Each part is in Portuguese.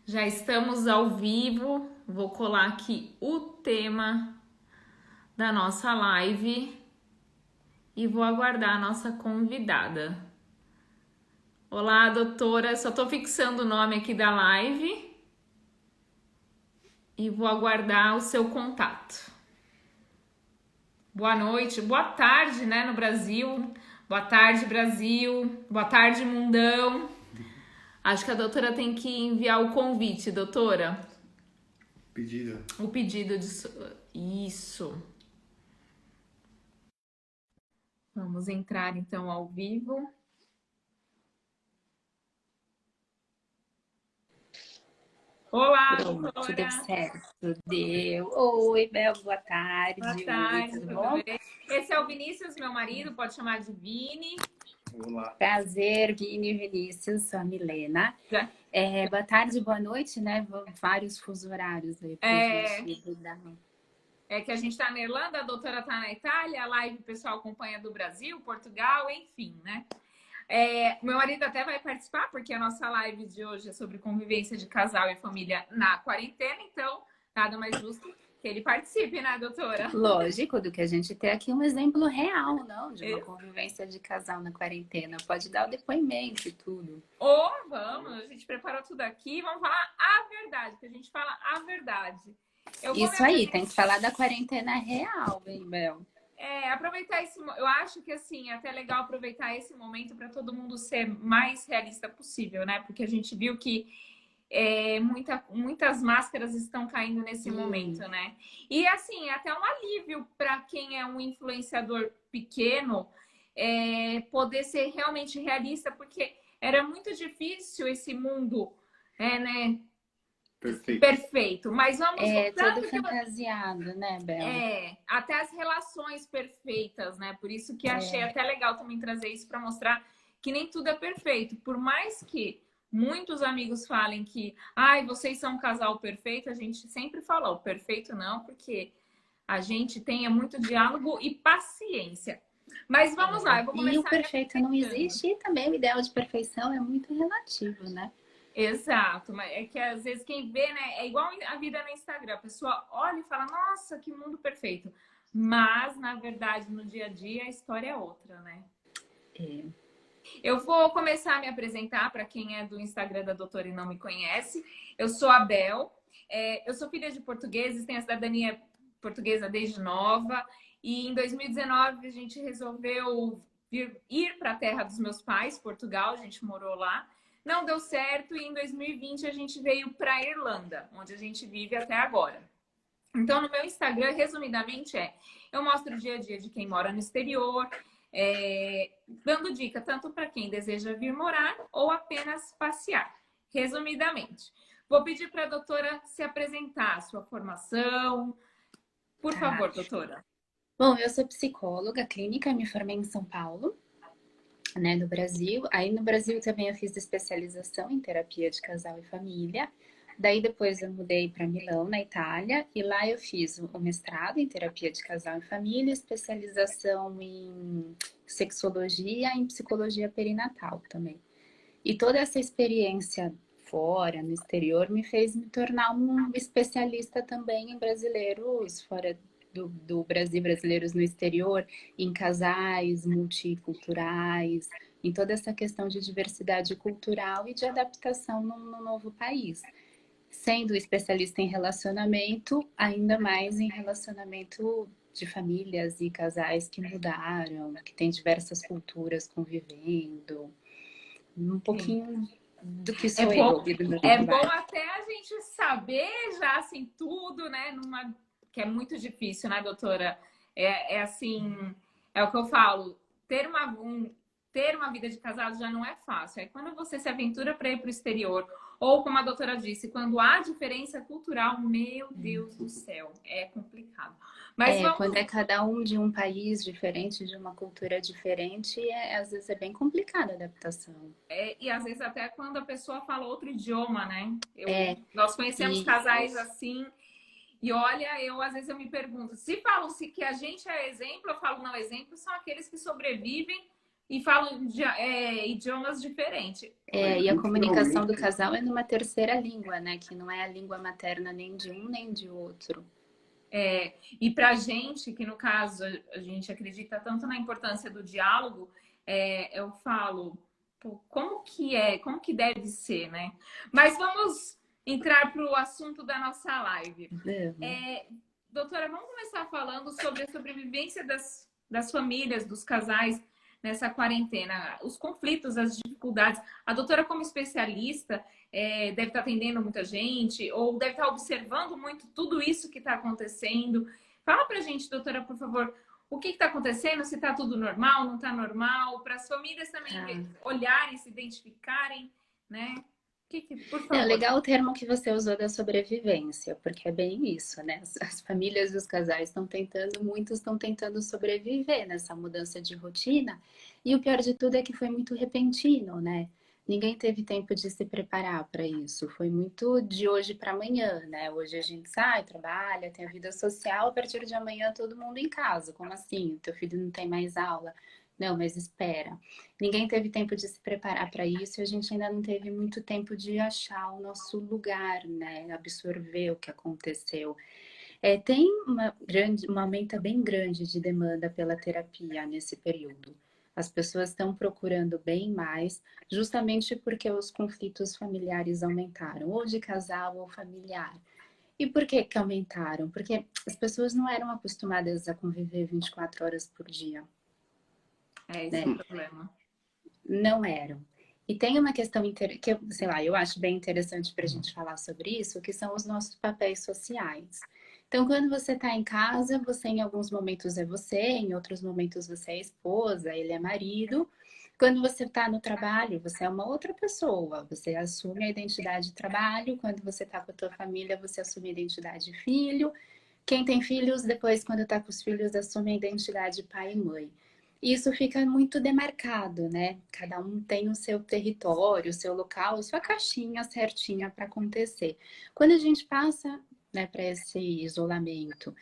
Já estamos ao vivo. Vou colar aqui o tema da nossa live e vou aguardar a nossa convidada. Olá, doutora. Só estou fixando o nome aqui da live e vou aguardar o seu contato. Boa noite, boa tarde, né, no Brasil. Boa tarde, Brasil. Boa tarde, mundão. Acho que a doutora tem que enviar o convite, doutora. Pedido. O pedido de... Isso. Vamos entrar, então, ao vivo. Olá, Pronto, doutora. deu certo, deu. Oi, Bel, boa Boa tarde. Oi, tarde, tudo tudo bom? bem? Esse é o Vinícius, meu marido, pode chamar de Vini. Olá. Prazer, Vini e Vinícius, sou a Milena. Boa tarde, boa noite, né? Vários fusos horários aí pra gente lidar. É que a gente está na Irlanda, a doutora está na Itália, a live o pessoal acompanha do Brasil, Portugal, enfim, né? Meu marido até vai participar, porque a nossa live de hoje é sobre convivência de casal e família na quarentena, então nada mais justo que ele participe, né, doutora? Lógico, do que a gente tem aqui um exemplo real, não? De uma convivência de casal na quarentena. Pode dar o depoimento e tudo. Vamos, a gente preparou tudo aqui, vamos falar a verdade, que a gente fala a verdade. Isso aí, tem que falar da quarentena real, hein, Bel? Aproveitar eu acho que assim, é até legal aproveitar esse momento para todo mundo ser mais realista possível, né? Porque a gente viu que muitas máscaras estão caindo nesse momento, né? E assim, é até um alívio para quem é um influenciador pequeno poder ser realmente realista, porque era muito difícil esse mundo, né? Perfeito. Mas vamos... Todo fantasiado, né, Bel? Até as relações perfeitas, né? Por isso que achei até legal também trazer isso para mostrar que nem tudo é perfeito. Por mais que muitos amigos falem que vocês são um casal perfeito, a gente sempre fala, o perfeito não, porque a gente tem muito diálogo e paciência. Mas vamos lá, eu vou começar. E o perfeito não existe, e também o ideal de perfeição é muito relativo, né? Exato, mas é que às vezes quem vê, né, é igual a vida no Instagram, a pessoa olha e fala, nossa, que mundo perfeito. Mas, na verdade, no dia a dia, a história é outra, né? Eu vou começar a me apresentar para quem é do Instagram da doutora e não me conhece. Eu sou a Bel, eu sou filha de portugueses, tenho a cidadania portuguesa desde nova. E em 2019 a gente resolveu ir para a terra dos meus pais, Portugal, a gente morou lá. Não deu certo e em 2020 a gente veio para a Irlanda, onde a gente vive até agora. Então, no meu Instagram, resumidamente, eu mostro o dia a dia de quem mora no exterior, dando dica tanto para quem deseja vir morar ou apenas passear, resumidamente. Vou pedir para a doutora se apresentar, a sua formação. Por favor, doutora. Bom, eu sou psicóloga clínica, me formei em São Paulo, né, no Brasil. Aí no Brasil também eu fiz especialização em terapia de casal e família. Daí depois eu mudei para Milão, na Itália, e lá eu fiz o mestrado em terapia de casal e família, especialização em sexologia e em psicologia perinatal também. E toda essa experiência fora, no exterior, me fez me tornar um especialista também em brasileiros fora do Brasil, brasileiros no exterior, em casais multiculturais, em toda essa questão de diversidade cultural e de adaptação no novo país. Sendo especialista em relacionamento, ainda mais em relacionamento de famílias e casais que mudaram, que têm diversas culturas convivendo. Um pouquinho do que sou eu. É bom até a gente saber já, assim, tudo, né? Que é muito difícil, né, doutora? Assim, é o que eu falo. Ter uma vida de casado já não é fácil. É quando você se aventura para ir para o exterior, ou como a doutora disse, quando há diferença cultural, meu Deus do céu, é complicado. Mas quando é cada um de um país diferente, de uma cultura diferente, às vezes é bem complicada a adaptação. E às vezes até quando a pessoa fala outro idioma, né? Nós conhecemos casais assim. E olha, às vezes eu me pergunto, se falam-se que a gente é exemplo, eu falo, não, exemplo são aqueles que sobrevivem e falam idiomas diferentes. E a comunicação do casal é numa terceira língua, né? Que não é a língua materna nem de um nem de outro. E para a gente, que no caso a gente acredita tanto na importância do diálogo, eu falo, pô, como que deve ser, né? Mas vamos entrar para o assunto da nossa live. Doutora, vamos começar falando sobre a sobrevivência das famílias, dos casais nessa quarentena, os conflitos, as dificuldades. A doutora, como especialista, deve estar atendendo muita gente ou deve estar observando muito tudo isso que está acontecendo. Fala pra gente, doutora, por favor, o que está acontecendo, se está tudo normal, não está normal, para as famílias também olharem, se identificarem, né? Por favor. É legal o termo que você usou da sobrevivência, porque é bem isso, né? As famílias e os casais muitos estão tentando sobreviver nessa mudança de rotina. E o pior de tudo é que foi muito repentino, né? Ninguém teve tempo de se preparar para isso. Foi muito de hoje para amanhã, né? Hoje a gente sai, trabalha, tem a vida social, a partir de amanhã todo mundo em casa. Como assim? O teu filho não tem mais aula? Não, mas espera. Ninguém teve tempo de se preparar para isso e a gente ainda não teve muito tempo de achar o nosso lugar, né? Absorver o que aconteceu. Tem uma aumenta bem grande de demanda pela terapia nesse período. As pessoas estão procurando bem mais, justamente porque os conflitos familiares aumentaram, ou de casal ou familiar. E por que que aumentaram? Porque as pessoas não eram acostumadas a conviver 24 horas por dia. Esse é o problema. Não eram. E tem uma questão que sei lá, eu acho bem interessante para a gente falar sobre isso, que são os nossos papéis sociais. Então, quando você está em casa, você em alguns momentos é você, em outros momentos você é esposa, ele é marido. Quando você está no trabalho, você é uma outra pessoa. Você assume a identidade de trabalho. Quando você está com a tua família, você assume a identidade de filho. Quem tem filhos, depois, quando está com os filhos, assume a identidade de pai e mãe. Isso fica muito demarcado, né? Cada um tem o seu território, o seu local, a sua caixinha certinha para acontecer. Quando a gente passa, né, para esse isolamento,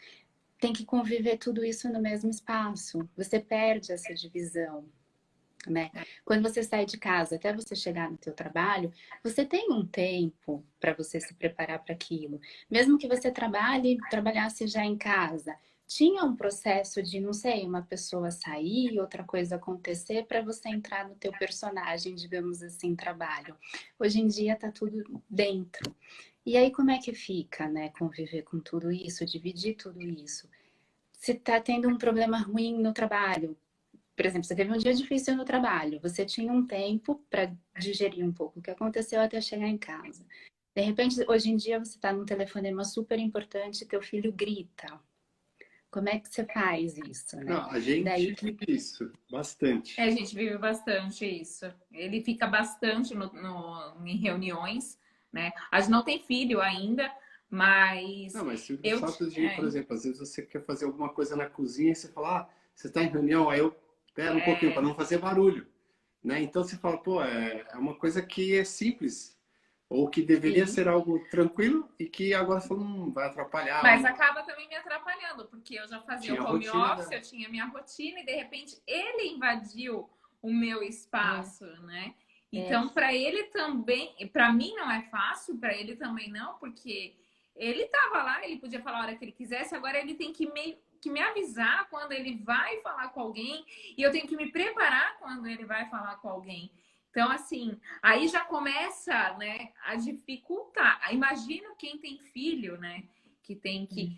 tem que conviver tudo isso no mesmo espaço. Você perde essa divisão, né? Quando você sai de casa até você chegar no teu trabalho, você tem um tempo para você se preparar para aquilo. Mesmo que você trabalhasse já em casa, tinha um processo de, não sei, uma pessoa sair, outra coisa acontecer para você entrar no teu personagem, digamos assim, trabalho. Hoje em dia tá tudo dentro. E aí como é que fica, né, conviver com tudo isso, dividir tudo isso? Se tá tendo um problema ruim no trabalho, por exemplo, você teve um dia difícil no trabalho, você tinha um tempo para digerir um pouco o que aconteceu até chegar em casa. De repente, hoje em dia, você está num telefonema super importante, teu filho grita. Como é que você faz isso, né? Não, a gente vive isso, bastante. A gente vive bastante isso. Ele fica bastante em reuniões, né? A gente não tem filho ainda, mas... Não, mas o fato de, por exemplo, às vezes você quer fazer alguma coisa na cozinha e você fala, você está em reunião, aí eu pera um pouquinho para não fazer barulho, né? Então você fala, pô, é uma coisa que é simples, ou que deveria ser algo tranquilo e que agora falou, vai atrapalhar. Mas acaba também me atrapalhando, porque eu já fazia o home office, eu tinha minha rotina e de repente ele invadiu o meu espaço, né? Então, para ele também, para mim não é fácil, para ele também não, porque ele estava lá, ele podia falar a hora que ele quisesse, agora ele tem que me avisar quando ele vai falar com alguém e eu tenho que me preparar quando ele vai falar com alguém. Então, assim, aí já começa, né, a dificultar. Imagino quem tem filho, né, que tem que...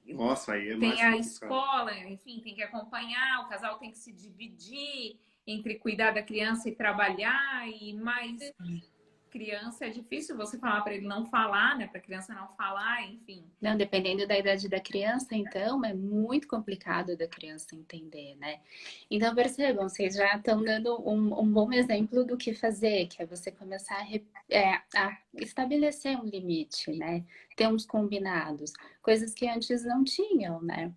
Nossa, aí é tem a escola, enfim, tem que acompanhar, o casal tem que se dividir entre cuidar da criança e trabalhar, e mais criança é difícil você falar para ele não falar, né, para a criança não falar, enfim. Não, dependendo da idade da criança, então, é muito complicado da criança entender, né? Então, percebam, vocês já estão dando um bom exemplo do que fazer, que é você começar a estabelecer um limite, né? Ter uns combinados, coisas que antes não tinham, né?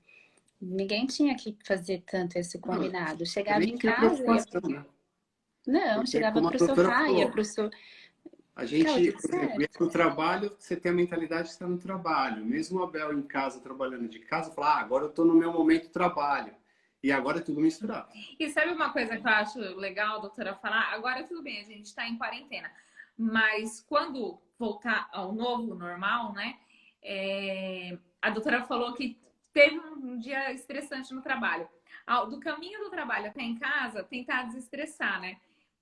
Ninguém tinha que fazer tanto esse combinado. Chegava em casa... né? Não, porque chegava pro sofá, ia pro sofá. A gente, por exemplo, ia para o trabalho, você tem a mentalidade de estar no trabalho. Mesmo o Abel em casa, trabalhando de casa, fala, agora eu estou no meu momento de trabalho. E agora é tudo misturado. E sabe uma coisa que eu acho legal, doutora, falar? Agora tudo bem, a gente está em quarentena. Mas quando voltar ao novo normal, né? A doutora falou que teve um dia estressante no trabalho. Do caminho do trabalho até em casa, tentar desestressar, né?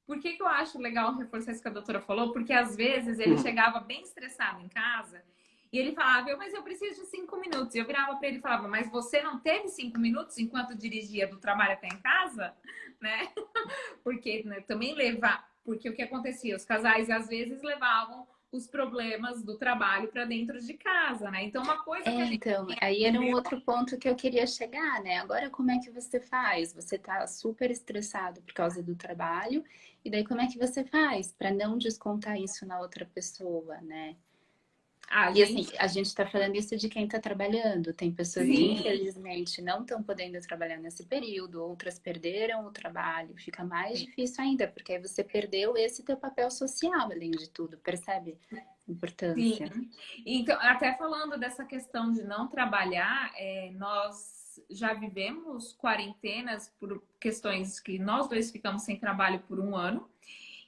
Por que eu acho legal reforçar isso que a doutora falou? Porque às vezes ele chegava bem estressado em casa e ele falava, mas eu preciso de 5 minutos. E eu virava para ele e falava, mas você não teve 5 minutos enquanto dirigia do trabalho até em casa? Né? Porque né, também levar... Porque o que acontecia? Os casais às vezes levavam os problemas do trabalho para dentro de casa, né? Então, uma coisa que a gente... Então, aí era um outro ponto que eu queria chegar, né? Agora, como é que você faz? Você tá super estressado por causa do trabalho, e daí como é que você faz para não descontar isso na outra pessoa, né? E assim, a gente tá falando isso de quem tá trabalhando. Tem pessoas que, infelizmente, não estão podendo trabalhar nesse período, outras perderam o trabalho. Fica mais difícil ainda, porque aí você perdeu esse teu papel social, além de tudo, percebe? Importância. Sim. Então, até falando dessa questão de não trabalhar, nós já vivemos quarentenas por questões que nós dois ficamos sem trabalho por 1 ano.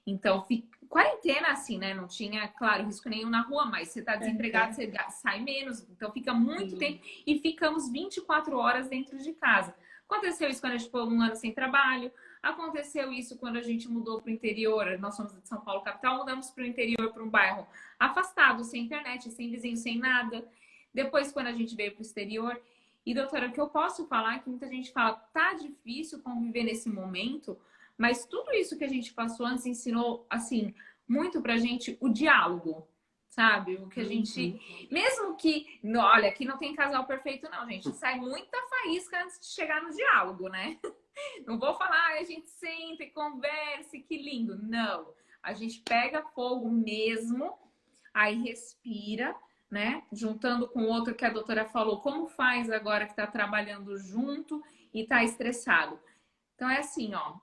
Então, quarentena assim, né? Não tinha, claro, risco nenhum na rua, mas você tá desempregado, você sai menos. Então, fica muito tempo e ficamos 24 horas dentro de casa. Aconteceu isso quando a gente ficou 1 ano sem trabalho. Aconteceu isso quando a gente mudou para o interior. Nós somos de São Paulo, capital. Mudamos para o interior, para um bairro afastado, sem internet, sem vizinho, sem nada. Depois, quando a gente veio para o exterior. E, doutora, o que eu posso falar é que muita gente fala, tá difícil conviver nesse momento, mas tudo isso que a gente passou antes ensinou, assim, muito pra gente o diálogo, sabe? O que a gente... Mesmo que... Olha, aqui não tem casal perfeito, não, gente. Sai muita faísca antes de chegar no diálogo, né? Não vou falar, a gente senta e conversa, que lindo. Não. A gente pega fogo mesmo, aí respira, né? Juntando com o outro que a doutora falou, como faz agora que tá trabalhando junto e tá estressado. Então é assim, ó.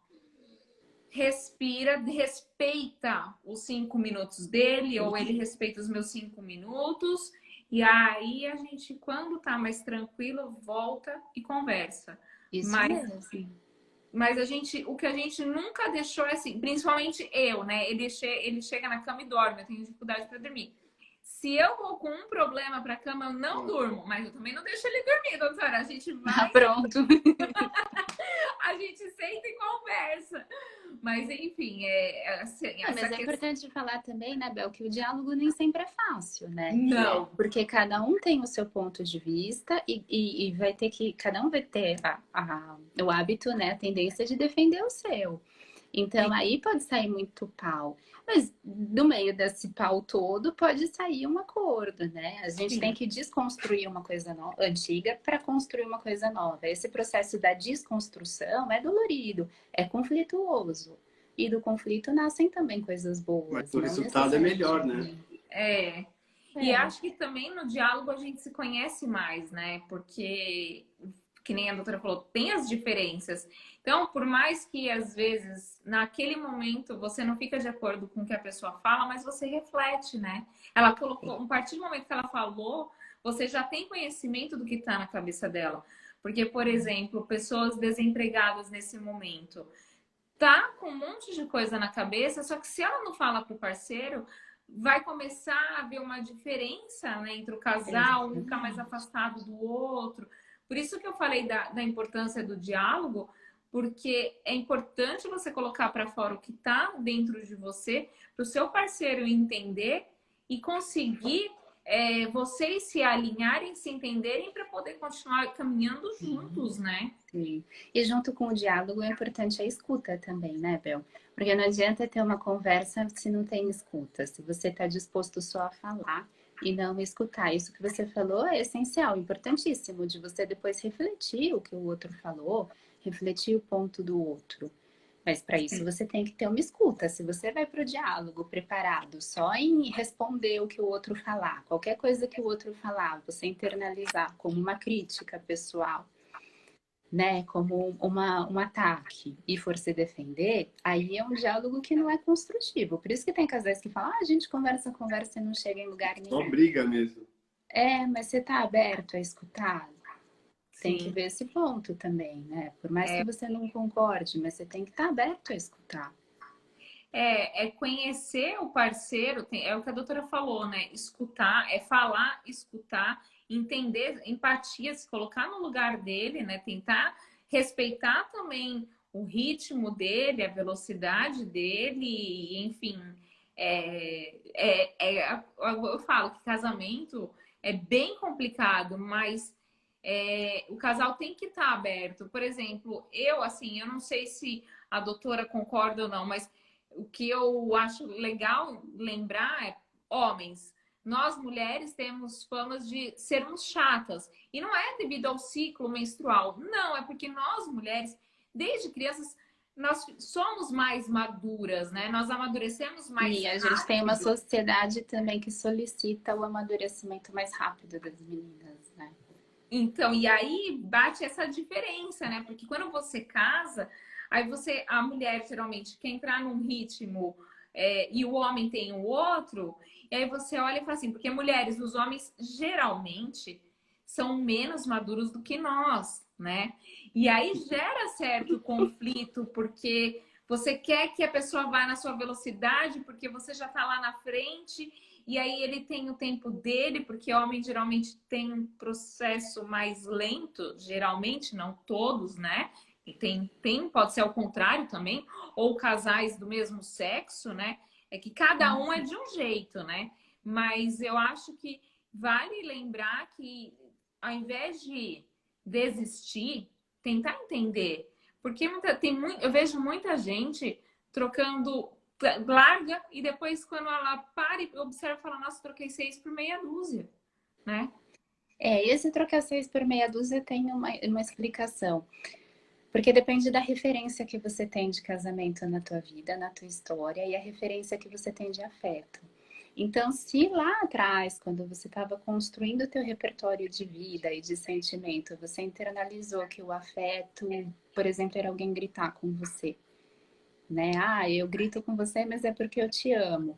Respira, respeita os 5 minutos dele, ou ele respeita os meus 5 minutos, e aí a gente, quando tá mais tranquilo, volta e conversa. Isso mesmo. Mas o que a gente nunca deixou é assim, principalmente eu, né? Ele chega na cama e dorme, eu tenho dificuldade para dormir. Se eu vou com um problema para cama, eu não durmo, mas eu também não deixo ele dormir, doutora. A gente vai. Pronto. A gente senta e conversa. Mas, enfim, assim, mas é importante falar também, né, Bel, que o diálogo nem sempre é fácil, né? Não. Porque cada um tem o seu ponto de vista e vai ter que... Cada um vai ter o hábito, né, a tendência de defender o seu. Então, aí pode sair muito pau. Mas, do meio desse pau todo, pode sair um acordo, né? A gente tem que desconstruir uma coisa antiga para construir uma coisa nova. Esse processo da desconstrução é dolorido, é conflituoso. E do conflito nascem também coisas boas. Mas o resultado é melhor, né? E acho que também no diálogo a gente se conhece mais, né? Porque... que nem a doutora falou, tem as diferenças. Então, por mais que às vezes, naquele momento, você não fica de acordo com o que a pessoa fala, mas você reflete, né? Ela colocou, a partir do momento que ela falou, você já tem conhecimento do que está na cabeça dela. Porque, por exemplo, pessoas desempregadas nesse momento, tá com um monte de coisa na cabeça, só que se ela não fala pro parceiro, vai começar a haver uma diferença, né, entre o casal, um ficar mais afastado do outro. Por isso que eu falei da importância do diálogo, porque é importante você colocar para fora o que está dentro de você, para o seu parceiro entender e conseguir vocês se alinharem, se entenderem para poder continuar caminhando juntos, né? Sim. E junto com o diálogo é importante a escuta também, né, Bel? Porque não adianta ter uma conversa se não tem escuta, se você está disposto só a falar e não escutar. Isso que você falou é essencial, importantíssimo, de você depois refletir o que o outro falou, refletir o ponto do outro. Mas para isso você tem que ter uma escuta. Se você vai para o diálogo preparado só em responder o que o outro falar, qualquer coisa que o outro falar, você internalizar como uma crítica pessoal, né, como um ataque e for se defender, aí é um diálogo que não é construtivo. Por isso que tem casais que falam, a gente conversa e não chega em lugar nenhum. Só briga mesmo. Mas você tá aberto a escutar? Tem que Sim. ver esse ponto também, né? Por mais que É, você não concorde, mas você tem que estar aberto a escutar. é conhecer o parceiro, é o que a doutora falou, né? Escutar, é falar, escutar, entender, empatia, se colocar no lugar dele, né? Tentar respeitar também o ritmo dele, a velocidade dele, enfim. Eu falo que casamento é bem complicado, mas o casal tem que estar aberto. Por exemplo, eu não sei se a doutora concorda ou não, mas o que eu acho legal lembrar é, homens, nós mulheres temos famas de sermos chatas. E não é devido ao ciclo menstrual. Não, é porque nós mulheres, desde crianças, nós somos mais maduras, né? Nós amadurecemos mais E a gente tem uma rápido. sociedade também que solicita o amadurecimento mais rápido das meninas, né? Então, e aí bate essa diferença, né? Porque quando você casa, aí a mulher geralmente quer entrar num ritmo e o homem tem o outro, e aí você olha e fala assim, porque mulheres, os homens geralmente são menos maduros do que nós, né? E aí gera certo conflito, porque você quer que a pessoa vá na sua velocidade, porque você já tá lá na frente. E aí ele tem o tempo dele, porque homem geralmente tem um processo mais lento, geralmente, não todos, né? E pode ser ao contrário também, ou casais do mesmo sexo, né? É que cada um é de um jeito, né? Mas eu acho que vale lembrar que ao invés de desistir, tentar entender. Porque eu vejo muita gente trocando larga e depois quando ela para e observa, fala, nossa, troquei 6 por meia dúzia, né? E esse trocar 6 por meia dúzia tem uma explicação. Porque depende da referência que você tem de casamento na tua vida, na tua história, e a referência que você tem de afeto. Então, se lá atrás, quando você estava construindo o teu repertório de vida e de sentimento, você internalizou que o afeto, por exemplo, era alguém gritar com você, né? Ah, eu grito com você, mas é porque eu te amo.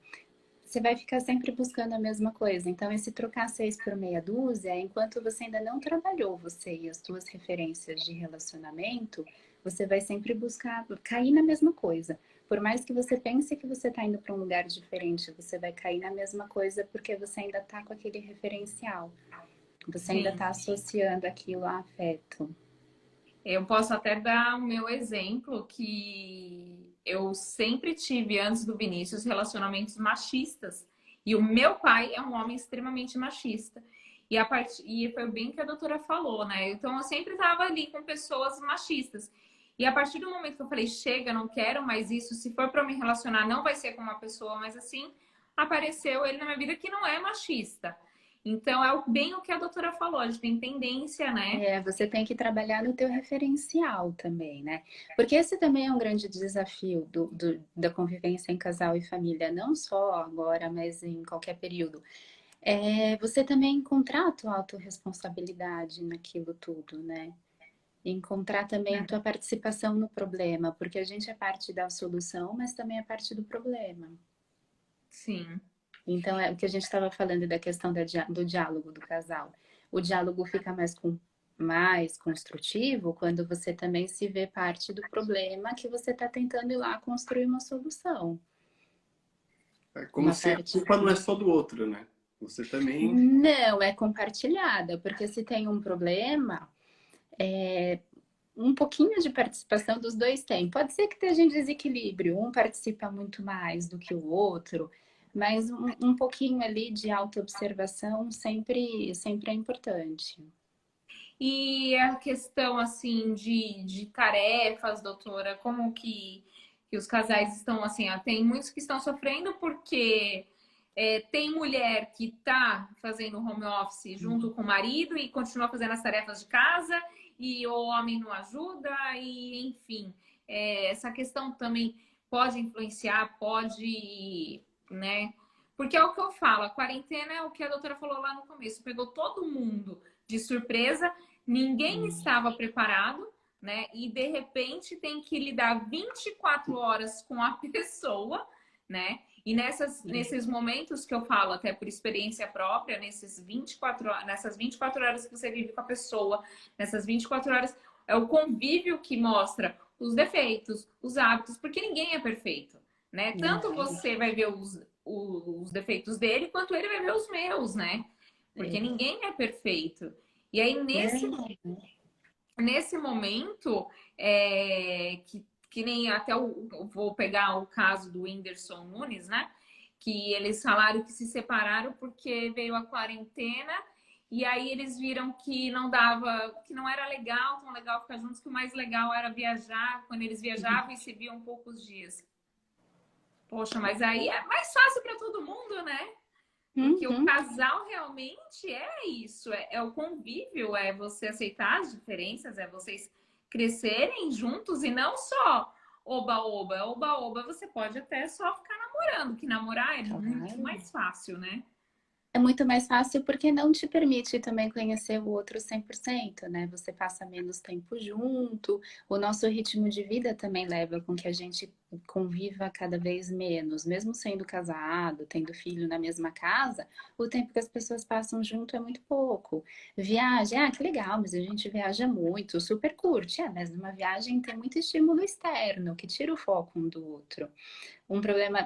Você vai ficar sempre buscando a mesma coisa. Então, esse trocar 6 por meia dúzia, enquanto você ainda não trabalhou você e as suas referências de relacionamento, você vai sempre buscar cair na mesma coisa. Por mais que você pense que você está indo para um lugar diferente, você vai cair na mesma coisa porque você ainda está com aquele referencial. Você ainda Sim. está associando aquilo a afeto. Eu posso até dar o meu exemplo que eu sempre tive, antes do Vinícius, relacionamentos machistas. E o meu pai é um homem extremamente machista. E foi bem que a doutora falou, né? Então eu sempre estava ali com pessoas machistas. E a partir do momento que eu falei, chega, não quero mais isso, se for para me relacionar, não vai ser com uma pessoa, mas assim, apareceu ele na minha vida que não é machista. Então é bem o que a doutora falou, a gente tem tendência, né? Você tem que trabalhar no teu referencial também, né? Porque esse também é um grande desafio da convivência em casal e família, não só agora, mas em qualquer período. É você também encontrar a tua autorresponsabilidade naquilo tudo, né? Encontrar também a tua participação no problema, porque a gente é parte da solução, mas também é parte do problema. Sim. Então, é o que a gente estava falando da questão do diálogo do casal. O diálogo fica mais construtivo quando você também se vê parte do problema que você está tentando ir lá construir uma solução. É como Uma se a parte. culpa não é só do outro, né? Você também. Não, é compartilhada, porque se tem um problema, um pouquinho de participação dos dois tem. Pode ser que esteja em desequilíbrio, um participa muito mais do que o outro, mas um pouquinho ali de autoobservação sempre é importante. E a questão, assim, de tarefas, doutora, como que os casais estão, assim, ó, tem muitos que estão sofrendo porque tem mulher que está fazendo home office junto com o marido e continua fazendo as tarefas de casa e o homem não ajuda e, enfim, essa questão também pode influenciar, pode, né? Porque é o que eu falo, a quarentena é o que a doutora falou lá no começo, pegou todo mundo de surpresa. Ninguém estava preparado, né? E de repente tem que lidar 24 horas com a pessoa, né? E nesses momentos que eu falo, até por experiência própria, nessas 24 horas que você vive com a pessoa, nessas 24 horas, é o convívio que mostra os defeitos, os hábitos, porque ninguém é perfeito, né? Tanto você vai ver os defeitos dele, quanto ele vai ver os meus, né? Porque ninguém é perfeito. E aí, nesse momento, que nem até eu vou pegar o caso do Whindersson Nunes, né? Que eles falaram que se separaram porque veio a quarentena e aí eles viram que não dava, que não era legal, tão legal ficar juntos, que o mais legal era viajar, quando eles viajavam e se viam poucos dias. Poxa, mas aí é mais fácil para todo mundo, né? Porque o casal realmente é isso, é o convívio, é você aceitar as diferenças, é vocês crescerem juntos e não só oba-oba. Oba-oba você pode até só ficar namorando, que namorar é muito mais fácil, né? É muito mais fácil porque não te permite também conhecer o outro 100%, né? Você passa menos tempo junto, o nosso ritmo de vida também leva com que a gente conviva cada vez menos. Mesmo sendo casado, tendo filho na mesma casa, o tempo que as pessoas passam junto é muito pouco. Viagem, que legal, mas a gente viaja muito, super curte. Mas numa viagem tem muito estímulo externo, que tira o foco um do outro. Um problema,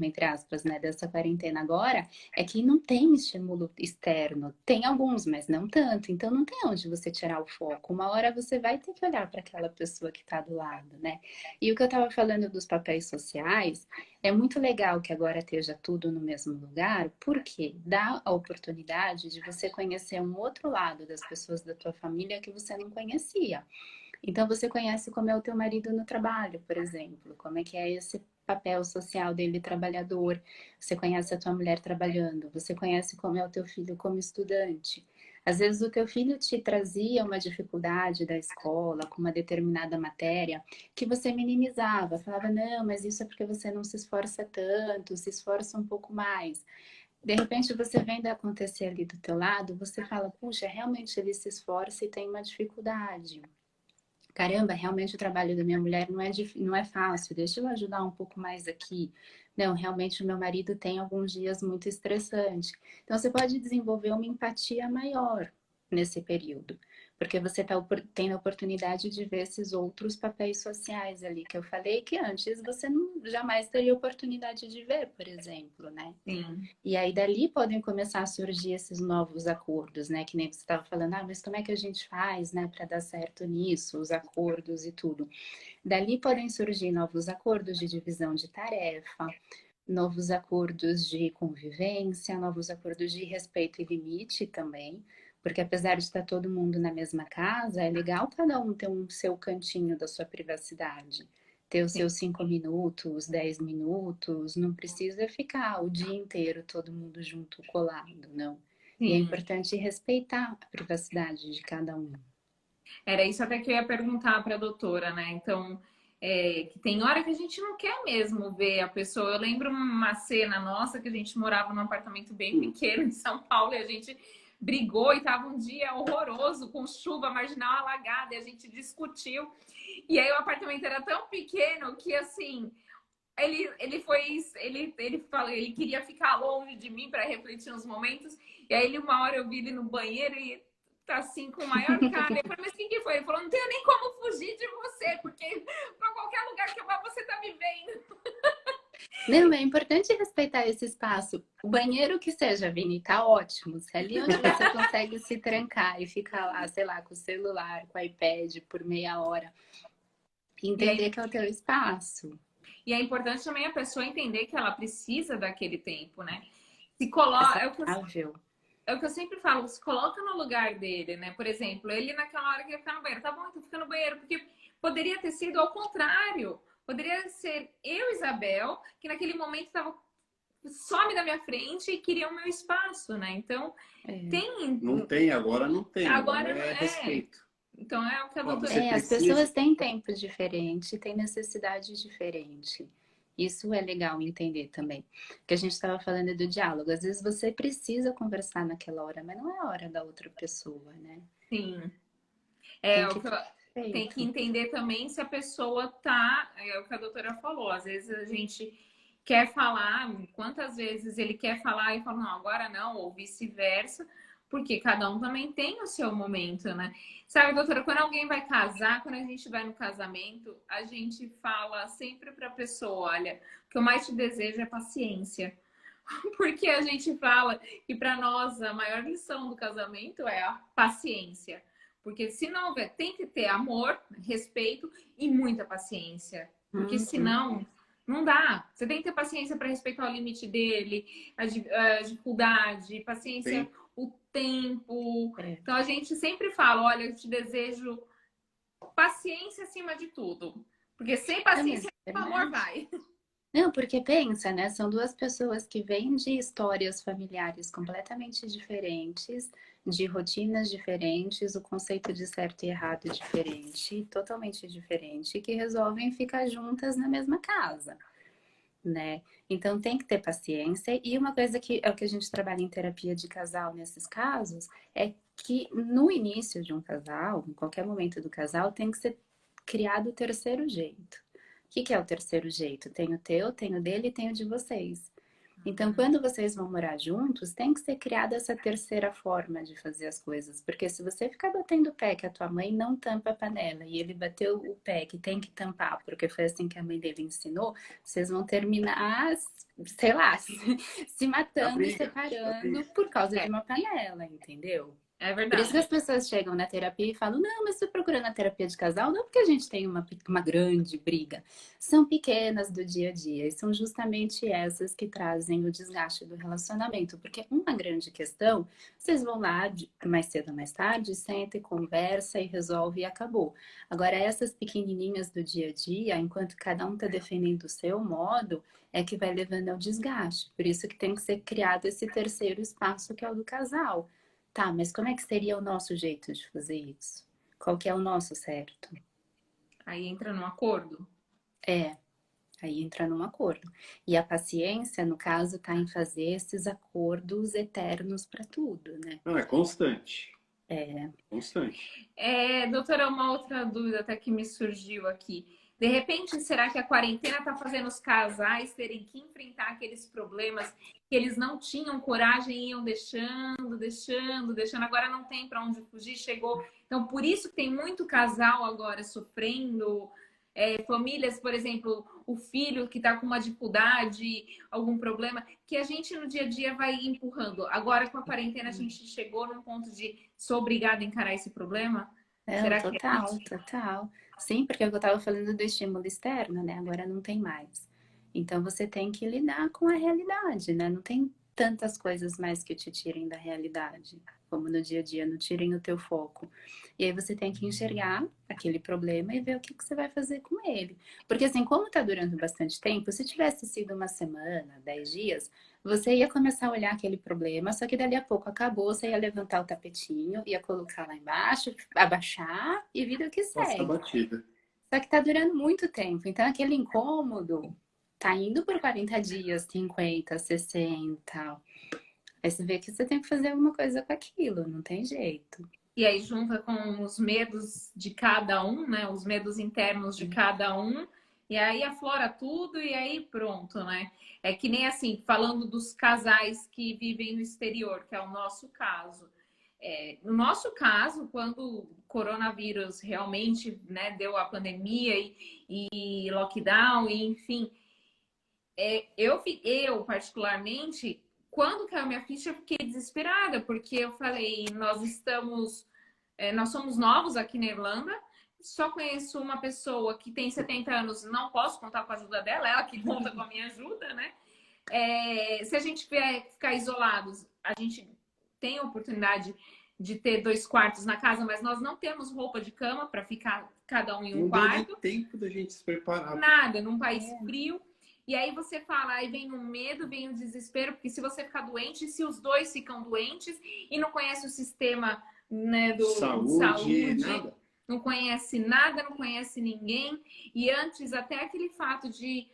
entre aspas, né, dessa quarentena agora é que não tem estímulo externo. Tem alguns, mas não tanto. Então não tem onde você tirar o foco. Uma hora você vai ter que olhar para aquela pessoa que está do lado, né? E o que eu estava falando dos papéis sociais, é muito legal que agora esteja tudo no mesmo lugar, porque dá a oportunidade de você conhecer um outro lado das pessoas da tua família que você não conhecia. Então você conhece como é o teu marido no trabalho, por exemplo, como é que é esse papel social dele trabalhador. Você conhece a tua mulher trabalhando, você conhece como é o teu filho como estudante. Às vezes o teu filho te trazia uma dificuldade da escola com uma determinada matéria que você minimizava, falava, não, mas isso é porque você não se esforça tanto, se esforça um pouco mais. De repente você vendo acontecer ali do teu lado, você fala, puxa, realmente ele se esforça e tem uma dificuldade. Caramba, realmente o trabalho da minha mulher não é fácil, deixa eu ajudar um pouco mais aqui. Não, realmente o meu marido tem alguns dias muito estressantes. Então você pode desenvolver uma empatia maior nesse período, porque você está tendo a oportunidade de ver esses outros papéis sociais ali que eu falei que antes você jamais teria oportunidade de ver, por exemplo, né? Sim. E aí dali podem começar a surgir esses novos acordos, né? Que nem você estava falando, mas como é que a gente faz, né, para dar certo nisso, os acordos e tudo. Dali podem surgir novos acordos de divisão de tarefa, novos acordos de convivência, novos acordos de respeito e limite também. Porque apesar de estar todo mundo na mesma casa, é legal cada um ter um seu cantinho da sua privacidade. Ter os seus 5 minutos, 10 minutos, não precisa ficar o dia inteiro todo mundo junto, colado, não. E é Sim. importante respeitar a privacidade de cada um. Era isso até que eu ia perguntar para a doutora, né? Então, que tem hora que a gente não quer mesmo ver a pessoa. Eu lembro uma cena nossa que a gente morava num apartamento bem pequeno em São Paulo e a gente brigou e tava um dia horroroso, com chuva, marginal alagada, e a gente discutiu. E aí o apartamento era tão pequeno que assim. Ele queria ficar longe de mim para refletir nos momentos. E aí uma hora eu vi ele no banheiro e tá assim com o maior cara. Eu falei, mas quem que foi? Ele falou, não tenho nem como fugir de você, porque para qualquer lugar que eu vá, você tá me vendo. Não, é importante respeitar esse espaço. O banheiro que seja, Vini, tá ótimo. Se é ali onde você consegue se trancar e ficar lá, sei lá, com o celular, com o iPad por meia hora. Entender que é o teu espaço. E é importante também a pessoa entender que ela precisa daquele tempo, né? Se coloca. É o que eu sempre falo, se coloca no lugar dele, né? Por exemplo, ele naquela hora que ia ficar no banheiro. Tá bom, então fica no banheiro, porque poderia ter sido ao contrário. Poderia ser eu, Isabel, que naquele momento estava some da minha frente e queria o meu espaço, né? Então, tem... Não tem, agora não tem. Agora é respeito. Então, é o que a doutora... As pessoas têm tempo diferente, têm necessidade diferente. Isso é legal entender também. Que a gente estava falando do diálogo. Às vezes você precisa conversar naquela hora, mas não é a hora da outra pessoa, né? Sim. Tem que entender também se a pessoa tá... É o que a doutora falou. Às vezes a gente quer falar, quantas vezes ele quer falar e fala, não, agora não, ou vice-versa, porque cada um também tem o seu momento, né? Sabe, doutora, quando alguém vai casar, quando a gente vai no casamento, a gente fala sempre para a pessoa, olha, o que eu mais te desejo é paciência. Porque a gente fala que para nós a maior lição do casamento é a paciência. Porque se não houver, tem que ter amor, respeito e muita paciência. Porque senão não dá. Você tem que ter paciência para respeitar o limite dele, a dificuldade, paciência, o tempo. Então a gente sempre fala, olha, eu te desejo paciência acima de tudo. Porque sem paciência, o amor vai. Não, porque pensa, né? São duas pessoas que vêm de histórias familiares completamente diferentes, de rotinas diferentes, o conceito de certo e errado é diferente, totalmente diferente, que resolvem ficar juntas na mesma casa, né? Então tem que ter paciência. E uma coisa que é o que a gente trabalha em terapia de casal nesses casos é que no início de um casal, em qualquer momento do casal, tem que ser criado o terceiro jeito. O que é o terceiro jeito? Tem o teu, tem o dele e tem o de vocês. Então, quando vocês vão morar juntos, tem que ser criada essa terceira forma de fazer as coisas. Porque se você ficar batendo o pé que a tua mãe não tampa a panela e ele bateu o pé que tem que tampar porque foi assim que a mãe dele ensinou, vocês vão terminar, sei lá, se matando e separando por causa de uma panela, entendeu? É Por verdade. isso que as pessoas chegam na terapia e falam, não, mas estou procurando a terapia de casal, não porque a gente tem uma grande briga. São pequenas do dia a dia e são justamente essas que trazem o desgaste do relacionamento. Porque uma grande questão, vocês vão lá mais cedo ou mais tarde, senta e conversa e resolve e acabou. Agora, essas pequenininhas do dia a dia, enquanto cada um está defendendo o seu modo, é que vai levando ao desgaste. Por isso que tem que ser criado esse terceiro espaço que é o do casal. Tá, mas como é que seria o nosso jeito de fazer isso? Qual que é o nosso certo? Aí entra no acordo. Aí entra num acordo. E a paciência, no caso, tá em fazer esses acordos eternos para tudo, né? Não, é constante. Constante. Doutora, uma outra dúvida até que me surgiu aqui. De repente, será que a quarentena está fazendo os casais terem que enfrentar aqueles problemas que eles não tinham coragem e iam deixando, agora não tem para onde fugir, chegou. Então, por isso que tem muito casal agora sofrendo, famílias, por exemplo, o filho que está com uma dificuldade, algum problema, que a gente no dia a dia vai empurrando. Agora, com a quarentena, a gente chegou num ponto de sou obrigada a encarar esse problema? Será que Total. Sim, porque eu estava falando do estímulo externo, né? Agora não tem mais. Então você tem que lidar com a realidade, né? Não tem tantas coisas mais que te tirem da realidade, como no dia a dia, não tirem o teu foco. E aí você tem que enxergar aquele problema e ver o que você vai fazer com ele. Porque assim, como tá durando bastante tempo, se tivesse sido uma semana, 10 dias, você ia começar a olhar aquele problema, só que dali a pouco acabou, você ia levantar o tapetinho, ia colocar lá embaixo, abaixar e vida que Passa a segue. batida. Só que tá durando muito tempo, então aquele incômodo tá indo por 40 dias, 50, 60. Aí você vê que você tem que fazer alguma coisa com aquilo, não tem jeito. E aí junta com os medos de cada um, né? Os medos internos de cada um. E aí aflora tudo e aí pronto, né? É que nem assim, falando dos casais que vivem no exterior, que é o nosso caso. No nosso caso, quando o coronavírus realmente, né, deu a pandemia e lockdown, e enfim, eu particularmente, quando caiu minha ficha, eu fiquei desesperada, porque eu falei, nós somos novos aqui na Irlanda, só conheço uma pessoa que tem 70 anos, não posso contar com a ajuda dela, ela que conta com a minha ajuda, né? Se a gente ficar isolados, a gente tem a oportunidade de ter 2 quartos na casa, mas nós não temos roupa de cama para ficar cada um em um quarto. Não deu tempo da gente se preparar. Nada, num país frio. E aí você fala, aí vem o medo, vem o desespero, porque se você ficar doente, se os dois ficam doentes e não conhece o sistema, né, de saúde, nada. não conhece nada, não conhece ninguém. E antes até aquele fato de,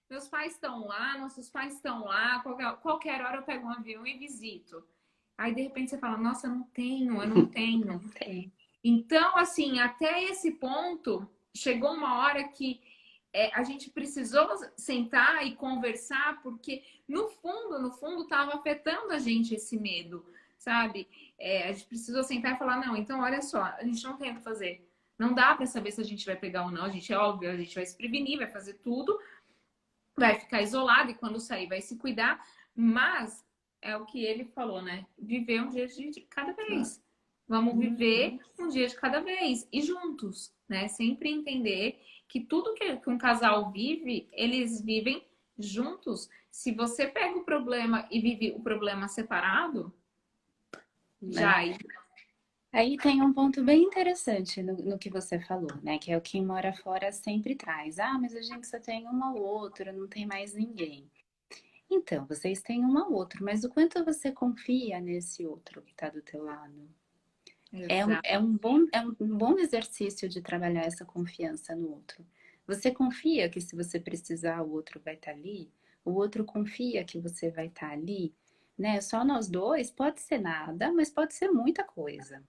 meus pais estão lá, nossos pais estão lá, qualquer hora eu pego um avião e visito. Aí de repente você fala, nossa, eu não tenho. Não tem. Então, assim, até esse ponto, chegou uma hora que a gente precisou sentar e conversar, porque no fundo, estava afetando a gente esse medo, sabe? A gente precisou sentar e falar, não, então olha só, a gente não tem o que fazer. Não dá para saber se a gente vai pegar ou não. A gente, é óbvio, a gente vai se prevenir, vai fazer tudo, vai ficar isolado e quando sair vai se cuidar, mas é o que ele falou, né? Viver um dia de cada vez. Vamos viver um dia de cada vez e juntos, né? Sempre entender que tudo que um casal vive, eles vivem juntos. Se você pega o problema e vive o problema separado, já aí. Aí tem um ponto bem interessante no que você falou, né? Que é o quem mora fora sempre traz. Ah, mas a gente só tem um ao outro, não tem mais ninguém. Então, vocês têm um ao outro, mas o quanto você confia nesse outro que está do teu lado? É um bom exercício de trabalhar essa confiança no outro. Você confia que se você precisar, o outro vai estar ali? O outro confia que você vai estar ali? Né? Só nós dois pode ser nada, mas pode ser muita coisa.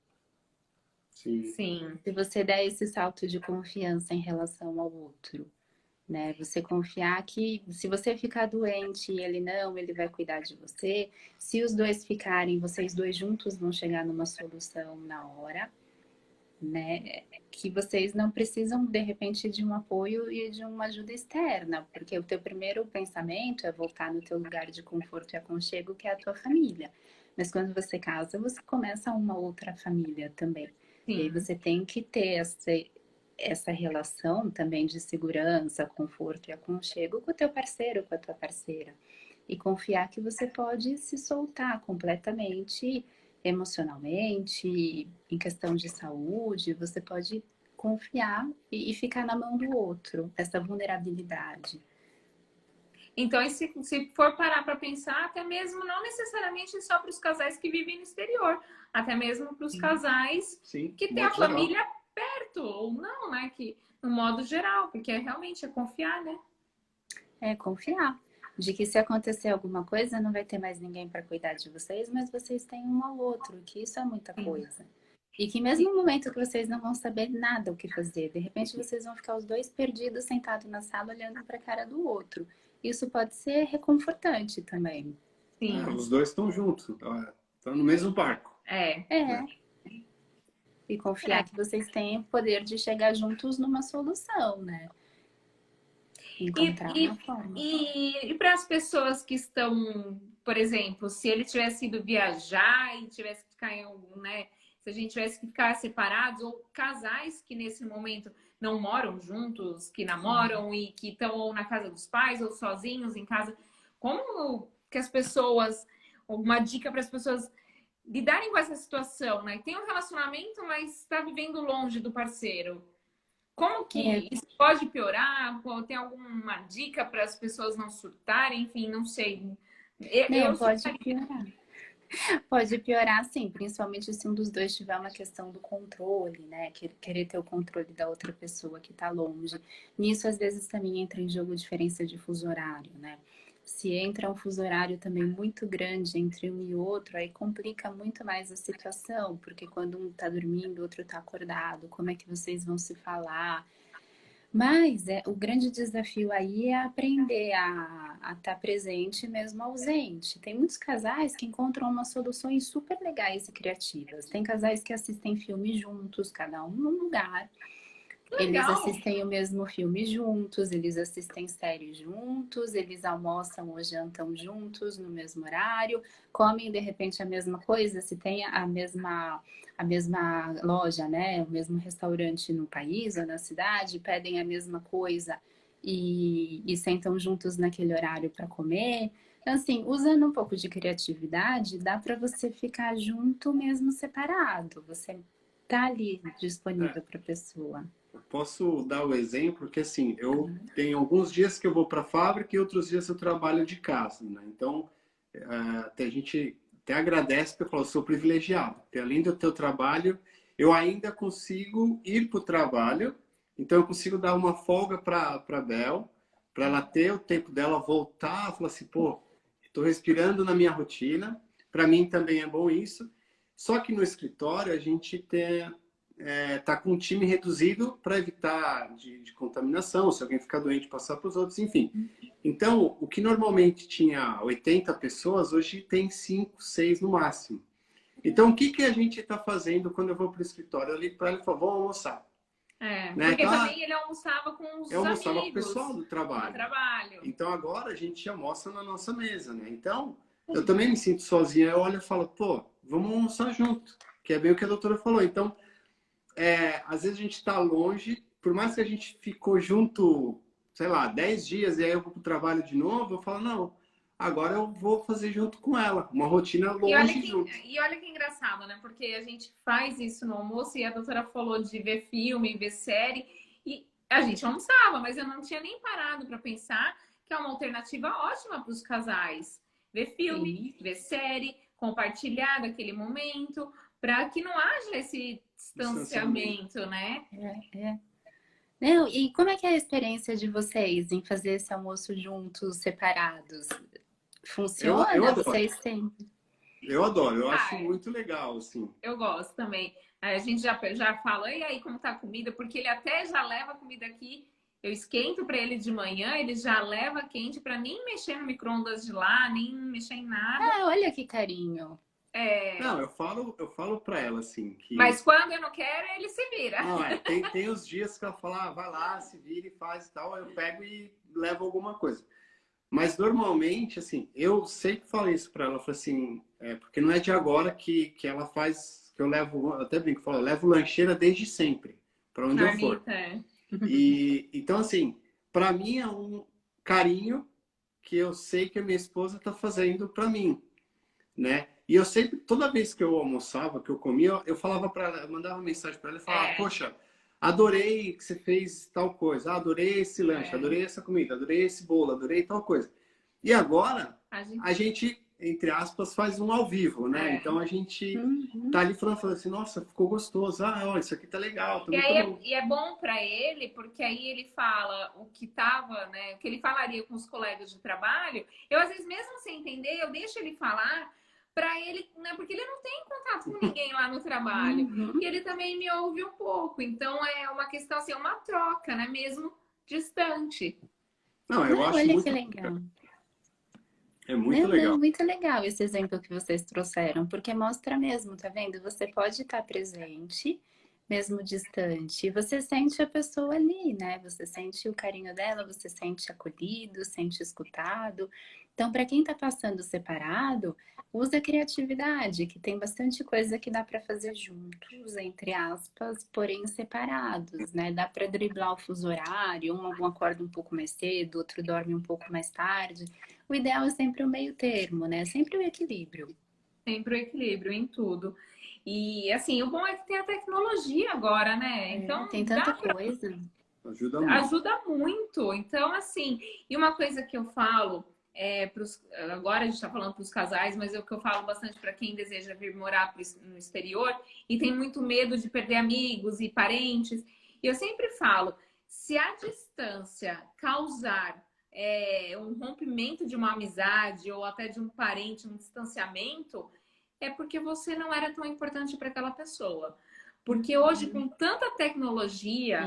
Sim. Se você der esse salto de confiança em relação ao outro, né? Você confiar que se você ficar doente e ele não, ele vai cuidar de você. Se os dois ficarem, vocês dois juntos vão chegar numa solução na hora, né? Que vocês não precisam, de repente, de um apoio e de uma ajuda externa, porque o teu primeiro pensamento é voltar no teu lugar de conforto e aconchego, que é a tua família. Mas quando você casa, você começa uma outra família também. Sim. E aí você tem que ter essa relação também de segurança, conforto e aconchego com o teu parceiro, com a tua parceira. E confiar que você pode se soltar completamente emocionalmente, em questão de saúde, você pode confiar e ficar na mão do outro, essa vulnerabilidade. Então, e se for parar para pensar, até mesmo não necessariamente só para os casais que vivem no exterior, até mesmo para os casais que têm a família perto, ou não, né? Que, no modo geral, porque realmente é confiar, né? É confiar. De que se acontecer alguma coisa, não vai ter mais ninguém para cuidar de vocês, mas vocês têm um ao outro, que isso é muita coisa. E que mesmo no momento que vocês não vão saber nada o que fazer, de repente vocês vão ficar os dois perdidos, sentados na sala, olhando para a cara do outro. Isso pode ser reconfortante também. Sim. Os dois estão juntos, estão no mesmo barco. E confiar que vocês têm o poder de chegar juntos numa solução, né? Encontrar uma forma. E para as pessoas que estão, por exemplo, se ele tivesse ido viajar e tivesse que ficar em algum, né? Se a gente tivesse que ficar separados, ou casais que nesse momento não moram juntos, que namoram e que estão ou na casa dos pais ou sozinhos em casa, como que as pessoas, alguma dica para as pessoas lidarem com essa situação, né? Tem um relacionamento, mas está vivendo longe do parceiro. Como que isso pode piorar? Tem alguma dica para as pessoas não surtarem? Enfim, não sei. Pode piorar. Pode piorar, sim, principalmente se um dos dois tiver uma questão do controle, né? Querer ter o controle da outra pessoa que está longe. Nisso, às vezes, também entra em jogo a diferença de fuso horário, né? Se entra um fuso horário também muito grande entre um e outro, aí complica muito mais a situação, porque quando um está dormindo, o outro está acordado, como é que vocês vão se falar? Mas o grande desafio aí é aprender a estar presente mesmo ausente. Tem muitos casais que encontram umas soluções super legais e criativas. Tem casais que assistem filmes juntos, cada um num lugar. Eles assistem o mesmo filme juntos, eles assistem séries juntos, eles almoçam ou jantam juntos no mesmo horário, comem de repente a mesma coisa, se tem a mesma loja, né? O mesmo restaurante no país ou na cidade, pedem a mesma coisa e sentam juntos naquele horário para comer. Então, assim, usando um pouco de criatividade, dá para você ficar junto mesmo separado. Você tá ali disponível para a pessoa. Eu posso dar o exemplo que, assim, eu tenho alguns dias que eu vou para a fábrica e outros dias eu trabalho de casa, né? Então, a gente até agradece, porque eu falo, sou privilegiado. Porque além do teu trabalho, eu ainda consigo ir para o trabalho, então eu consigo dar uma folga para a Bel, para ela ter o tempo dela voltar, falar assim, pô, estou respirando na minha rotina, para mim também é bom isso. Só que no escritório a gente tem tá com um time reduzido para evitar de contaminação, se alguém ficar doente, passar para os outros, enfim. Então, o que normalmente tinha 80 pessoas, hoje tem 5, 6 no máximo. Então, o que, que a gente está fazendo quando eu vou para o escritório? Eu ligo para ele e falo, vamos almoçar. Né? Porque Então, também ele almoçava com os eu almoçava com o amigos pessoal do trabalho. do trabalho. Então, agora a gente almoça na nossa mesa, né? Então, eu também me sinto sozinha. Eu olho e falo, pô, vamos almoçar junto. Que é bem o que a doutora falou. Então, às vezes a gente está longe, por mais que a gente ficou junto, sei lá, 10 dias, e aí eu vou para o trabalho de novo, eu falo, não, agora eu vou fazer junto com ela, uma rotina longe junto. E olha que engraçado, né? Porque a gente faz isso no almoço e a doutora falou de ver filme, ver série, e a gente almoçava, mas eu não tinha nem parado para pensar que é uma alternativa ótima para os casais. Ver filme, ver série, compartilhar daquele momento, para que não haja esse distanciamento, né? Não, e como é que é a experiência de vocês em fazer esse almoço juntos, separados? Funciona? Eu adoro. Vocês têm? Eu adoro, eu acho muito legal, assim. Eu gosto também. A gente já fala, e aí, como tá a comida? Porque ele até já leva a comida aqui. Eu esquento para ele de manhã, ele já leva quente para nem mexer no micro-ondas de lá, nem mexer em nada. Ah, olha que carinho. Não, eu falo para ela assim que. Mas quando eu não quero, ele se vira. Não, tem os dias que ela fala, vai lá, se vira e faz e tal, eu pego e levo alguma coisa. Mas normalmente, assim, eu sempre falo isso para ela, eu falo assim, porque não é de agora que ela faz, que eu levo, eu até brinco, eu falo, eu levo lancheira desde sempre, para onde eu for. E então, assim, para mim é um carinho que eu sei que a minha esposa está fazendo para mim, né? E eu sempre, toda vez que eu almoçava, que eu comia, eu falava para ela, eu mandava uma mensagem para ela e falava, poxa, adorei que você fez tal coisa, adorei esse lanche, adorei essa comida, adorei esse bolo, adorei tal coisa. E agora, a gente, entre aspas, faz um ao vivo, né? Então a gente tá ali falando assim, nossa, ficou gostoso, olha, isso aqui tá legal. Tá e é bom para ele, porque aí ele fala o que tava, né? O que ele falaria com os colegas de trabalho. Eu, às vezes, mesmo sem entender, eu deixo ele falar para ele, né? Porque ele não tem contato com ninguém lá no trabalho. E ele também me ouve um pouco. Então é uma questão assim, uma troca, né? Mesmo distante. Não, eu acho olha muito que legal. É muito legal. Muito legal esse exemplo que vocês trouxeram, porque mostra mesmo, tá vendo? Você pode estar presente, mesmo distante, e você sente a pessoa ali, né? Você sente o carinho dela, você sente acolhido, sente escutado. Então, para quem tá passando separado, usa a criatividade, que tem bastante coisa que dá para fazer juntos, entre aspas, porém separados, né? Dá para driblar o fuso horário, um acorda um pouco mais cedo, outro dorme um pouco mais tarde. O ideal é sempre o meio termo, né? Sempre o equilíbrio. Sempre o equilíbrio em tudo. E, assim, o bom é que tem a tecnologia agora, né? Então, tem tanta coisa. Ajuda muito. Então, assim, e uma coisa que eu falo, agora a gente está falando para os casais, mas é o que eu falo bastante para quem deseja vir morar no exterior e tem muito medo de perder amigos e parentes. E eu sempre falo, se a distância causar um rompimento de uma amizade ou até de um parente, um distanciamento, é porque você não era tão importante para aquela pessoa. Porque hoje, com tanta tecnologia,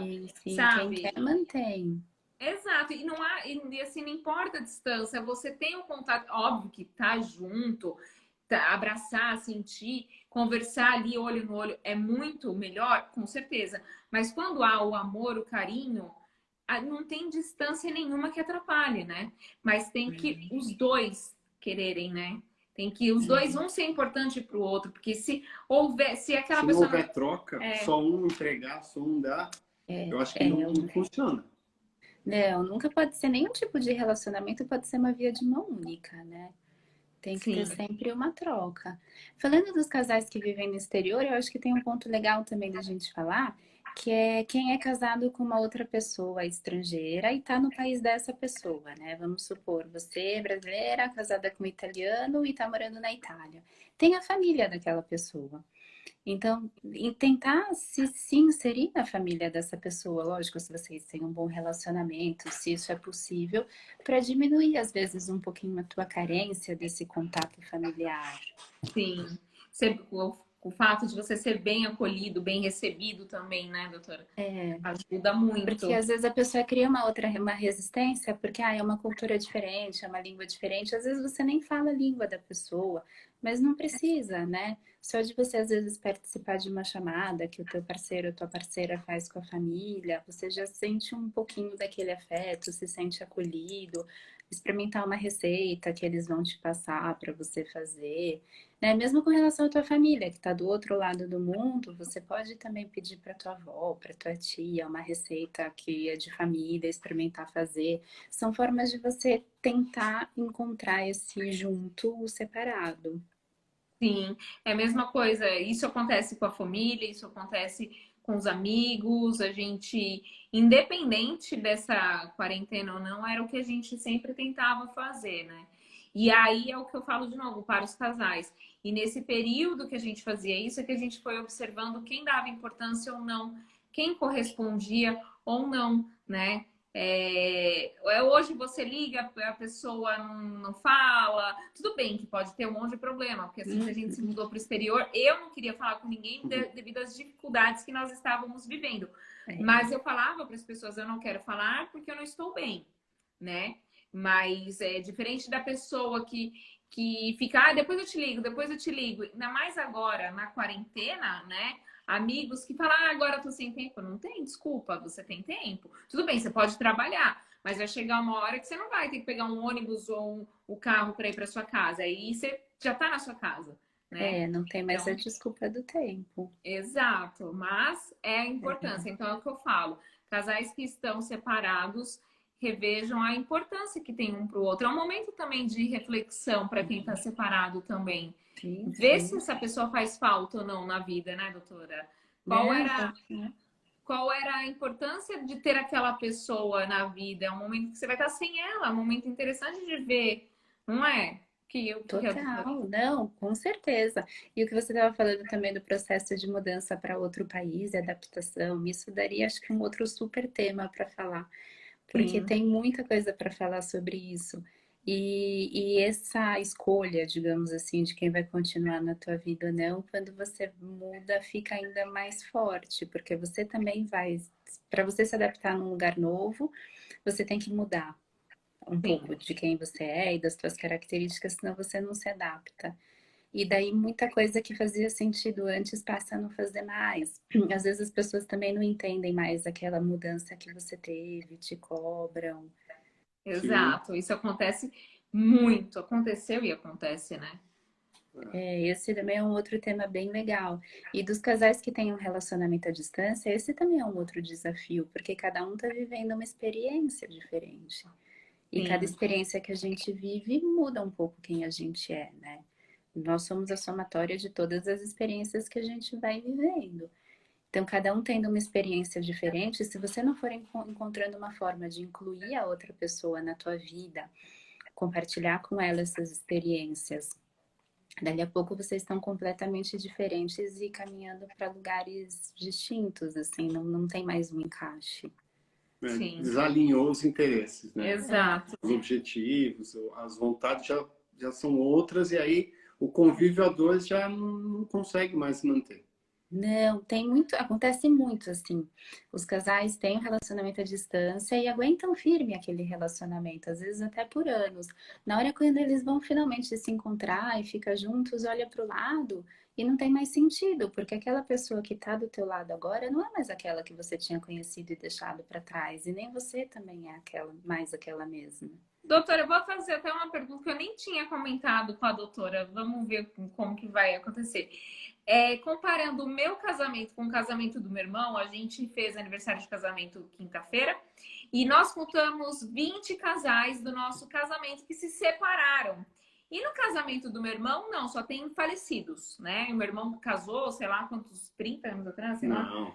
sabe? Quem quer, mantém. Exato. E não há, e assim, não importa a distância, você tem um contato, óbvio que tá junto, abraçar, sentir, conversar ali olho no olho é muito melhor, com certeza. Mas quando há o amor, o carinho, não tem distância nenhuma que atrapalhe, né? Mas tem que os dois quererem, né? Tem que os dois, um ser importante para o outro, porque se aquela pessoa... Se não houver troca, só um entregar, só um dar, eu acho que não funciona. Não, nunca pode ser nenhum tipo de relacionamento, pode ser uma via de mão única, né? Tem que ter sempre uma troca. Falando dos casais que vivem no exterior, eu acho que tem um ponto legal também da gente falar, que é quem é casado com uma outra pessoa estrangeira e tá no país dessa pessoa, né? Vamos supor, você é brasileira, casada com um italiano e tá morando na Itália. Tem a família daquela pessoa. Então, tentar se inserir na família dessa pessoa, lógico, se vocês têm um bom relacionamento, se isso é possível, para diminuir, às vezes, um pouquinho a tua carência desse contato familiar. Sim. O fato de você ser bem acolhido, bem recebido também, né, doutora? Ajuda muito. Porque às vezes a pessoa cria uma resistência, porque é uma cultura diferente, é uma língua diferente. Às vezes você nem fala a língua da pessoa, mas não precisa, né? Só de você às vezes participar de uma chamada que o teu parceiro ou tua parceira faz com a família, você já sente um pouquinho daquele afeto, se sente acolhido, experimentar uma receita que eles vão te passar para você fazer. Né? Mesmo com relação à tua família, que está do outro lado do mundo, você pode também pedir para tua avó, para tua tia, uma receita que é de família, experimentar fazer. São formas de você tentar encontrar esse junto separado. Sim, é a mesma coisa. Isso acontece com a família, isso acontece com os amigos. A gente, independente dessa quarentena ou não, era o que a gente sempre tentava fazer, né? E aí é o que eu falo de novo para os casais. E nesse período que a gente fazia isso, é que a gente foi observando quem dava importância ou não, quem correspondia ou não, né? Hoje você liga, a pessoa não fala. Tudo bem que pode ter um monte de problema, porque assim que a gente se mudou para o exterior, eu não queria falar com ninguém devido às dificuldades que nós estávamos vivendo. Mas eu falava para as pessoas, eu não quero falar porque eu não estou bem, né? Mas é diferente da pessoa que fica, depois eu te ligo, depois eu te ligo. Ainda mais agora, na quarentena, né? Amigos que falam, agora eu tô sem tempo. Não tem desculpa, você tem tempo. Tudo bem, você pode trabalhar, mas vai chegar uma hora que você não vai ter que pegar um ônibus ou o carro para ir para sua casa. Aí você já tá na sua casa, né? Não tem mais então, a desculpa do tempo. Exato, mas é a importância. Então é o que eu falo. Casais que estão separados, revejam a importância que tem um para o outro. É um momento também de reflexão para quem está separado também. Sim, Ver sim. se essa pessoa faz falta ou não na vida, né, doutora? Não, Qual era a importância de ter aquela pessoa na vida? É um momento que você vai estar sem ela, é um momento interessante de ver, não é? Total, não, com certeza. E o que você estava falando também do processo de mudança para outro país, adaptação, isso daria acho que um outro super tema para falar, porque Sim. tem muita coisa para falar sobre isso. E essa escolha, digamos assim, de quem vai continuar na tua vida ou não, quando você muda, fica ainda mais forte, porque você também vai, para você se adaptar num lugar novo, você tem que mudar um pouco de quem você é e das suas características, senão você não se adapta. E daí muita coisa que fazia sentido antes passa a não fazer mais. Às vezes as pessoas também não entendem mais aquela mudança que você teve, te cobram. Exato, isso acontece muito, aconteceu e acontece, né? Esse também é um outro tema bem legal. E dos casais que têm um relacionamento à distância, esse também é um outro desafio, porque cada um está vivendo uma experiência diferente. E cada Sim. experiência que a gente vive muda um pouco quem a gente é, né? Nós somos a somatória de todas as experiências que a gente vai vivendo. Então, cada um tendo uma experiência diferente, se você não for encontrando uma forma de incluir a outra pessoa na tua vida, compartilhar com ela essas experiências, dali a pouco vocês estão completamente diferentes e caminhando para lugares distintos, assim, não tem mais um encaixe. Sim. Desalinhou os interesses, né? Exato. Os objetivos, as vontades já são outras, e aí o convívio a dois já não consegue mais se manter. Não, acontece muito assim. Os casais têm um relacionamento à distância e aguentam firme aquele relacionamento, às vezes até por anos. Na hora quando eles vão finalmente se encontrar e ficar juntos, olha para o lado e não tem mais sentido, porque aquela pessoa que está do teu lado agora não é mais aquela que você tinha conhecido e deixado para trás, e nem você também é mais aquela mesma. Doutora, eu vou fazer até uma pergunta que eu nem tinha comentado com a doutora. Vamos ver como que vai acontecer. Comparando o meu casamento com o casamento do meu irmão, a gente fez aniversário de casamento quinta-feira e nós contamos 20 casais do nosso casamento que se separaram. E no casamento do meu irmão, não, só tem falecidos, né? O meu irmão casou, sei lá, quantos, 30 anos atrás, sei lá? Não,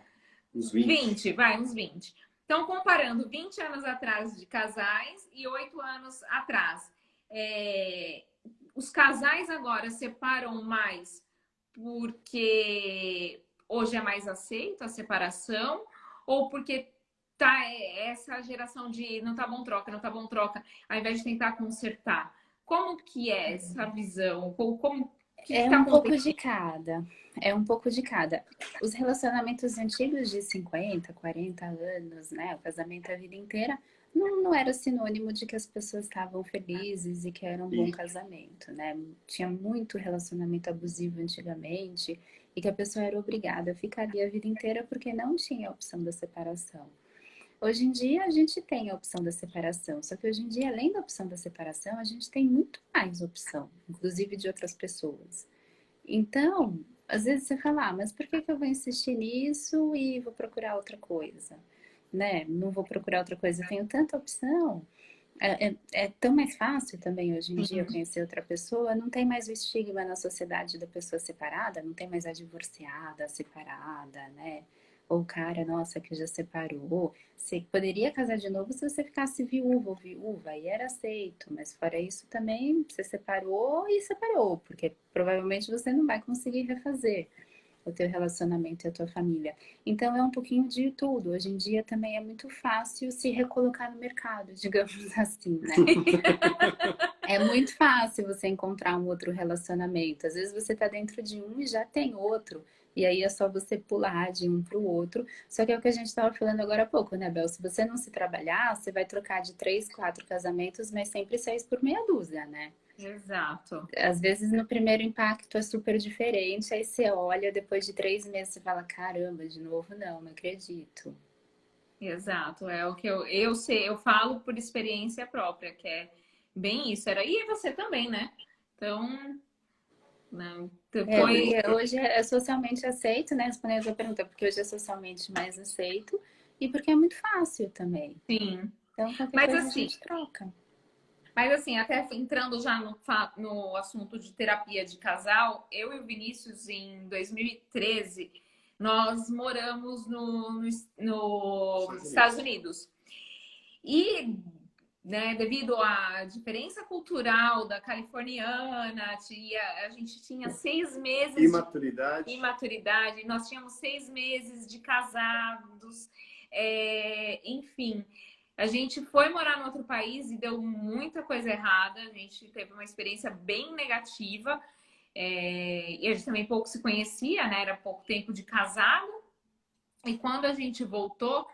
uns 20. Uns 20. Então, comparando 20 anos atrás de casais e 8 anos atrás. Os casais agora separam mais porque hoje é mais aceito a separação ou porque tá essa geração de não tá bom troca, não tá bom troca, ao invés de tentar consertar. Como que é essa visão? Como que É tá um pouco acontecendo? de cada. É um pouco de cada. Os relacionamentos antigos de 50, 40 anos, né? O casamento a vida inteira, não era sinônimo de que as pessoas estavam felizes e que era um bom E, casamento, né? Tinha muito relacionamento abusivo antigamente e que a pessoa era obrigada a ficar ali a vida inteira porque não tinha a opção da separação. Hoje em dia a gente tem a opção da separação, só que hoje em dia, além da opção da separação, a gente tem muito mais opção, inclusive de outras pessoas. Então, às vezes você fala, mas por que que eu vou insistir nisso e vou procurar outra coisa? Né? Não vou procurar outra coisa, eu tenho tanta opção. É tão mais fácil também hoje em dia Sim, conhecer outra pessoa, não tem mais o estigma na sociedade da pessoa separada, não tem mais a divorciada, a separada, né? Ou o cara, nossa, que já separou. Você poderia casar de novo se você ficasse viúvo ou viúva, aí era aceito, mas fora isso também você separou e separou, porque provavelmente você não vai conseguir refazer o teu relacionamento e a tua família. Então é um pouquinho de tudo. Hoje em dia também é muito fácil se recolocar no mercado, digamos assim, né? É muito fácil você encontrar um outro relacionamento. Às vezes você tá dentro de um e já tem outro. E aí é só você pular de um para o outro. Só que é o que a gente estava falando agora há pouco, né, Bel? Se você não se trabalhar, você vai trocar de 3, 4 casamentos, mas sempre 6 por meia dúzia, né? exato. Às vezes no primeiro impacto é super diferente, aí você olha, depois de 3 meses, você fala, caramba, de novo não acredito. Exato, é o que eu sei, eu falo por experiência própria, que é bem isso. Era, e você também, né? Então, né, É, foi, porque hoje é socialmente aceito, né? Respondendo a tua pergunta, porque hoje é socialmente mais aceito e porque é muito fácil também. sim. Então, qualquer Mas coisa a assim, gente troca. até entrando já no assunto de terapia de casal, eu e o Vinícius, em 2013, nós moramos no Estados Estados Unidos. Unidos. E, né, devido à diferença cultural da californiana, a gente tinha 6 meses de Imaturidade. imaturidade, nós tínhamos 6 meses de casados, enfim. A gente foi morar no outro país e deu muita coisa errada. A gente teve uma experiência bem negativa. E a gente também pouco se conhecia, né? Era pouco tempo de casado. E quando a gente voltou,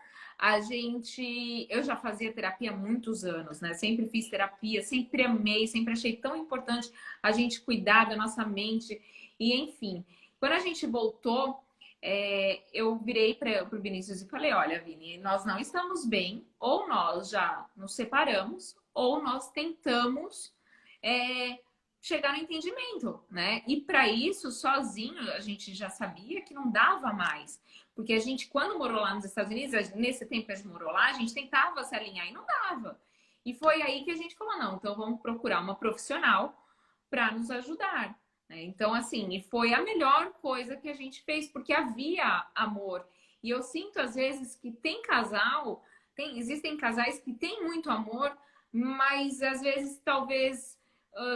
eu já fazia terapia há muitos anos, né? Sempre fiz terapia, sempre amei, sempre achei tão importante a gente cuidar da nossa mente. E enfim, quando a gente voltou, eu virei para o Vinícius e falei: Olha, Vini, nós não estamos bem, ou nós já nos separamos, ou nós tentamos chegar no entendimento, né? E para isso, sozinho, a gente já sabia que não dava mais. Porque a gente, quando morou lá nos Estados Unidos, nesse tempo que a gente morou lá, a gente tentava se alinhar e não dava. E foi aí que a gente falou: não, então vamos procurar uma profissional para nos ajudar. Né? Então, assim, e foi a melhor coisa que a gente fez, porque havia amor. E eu sinto, às vezes, que existem casais que têm muito amor, mas às vezes talvez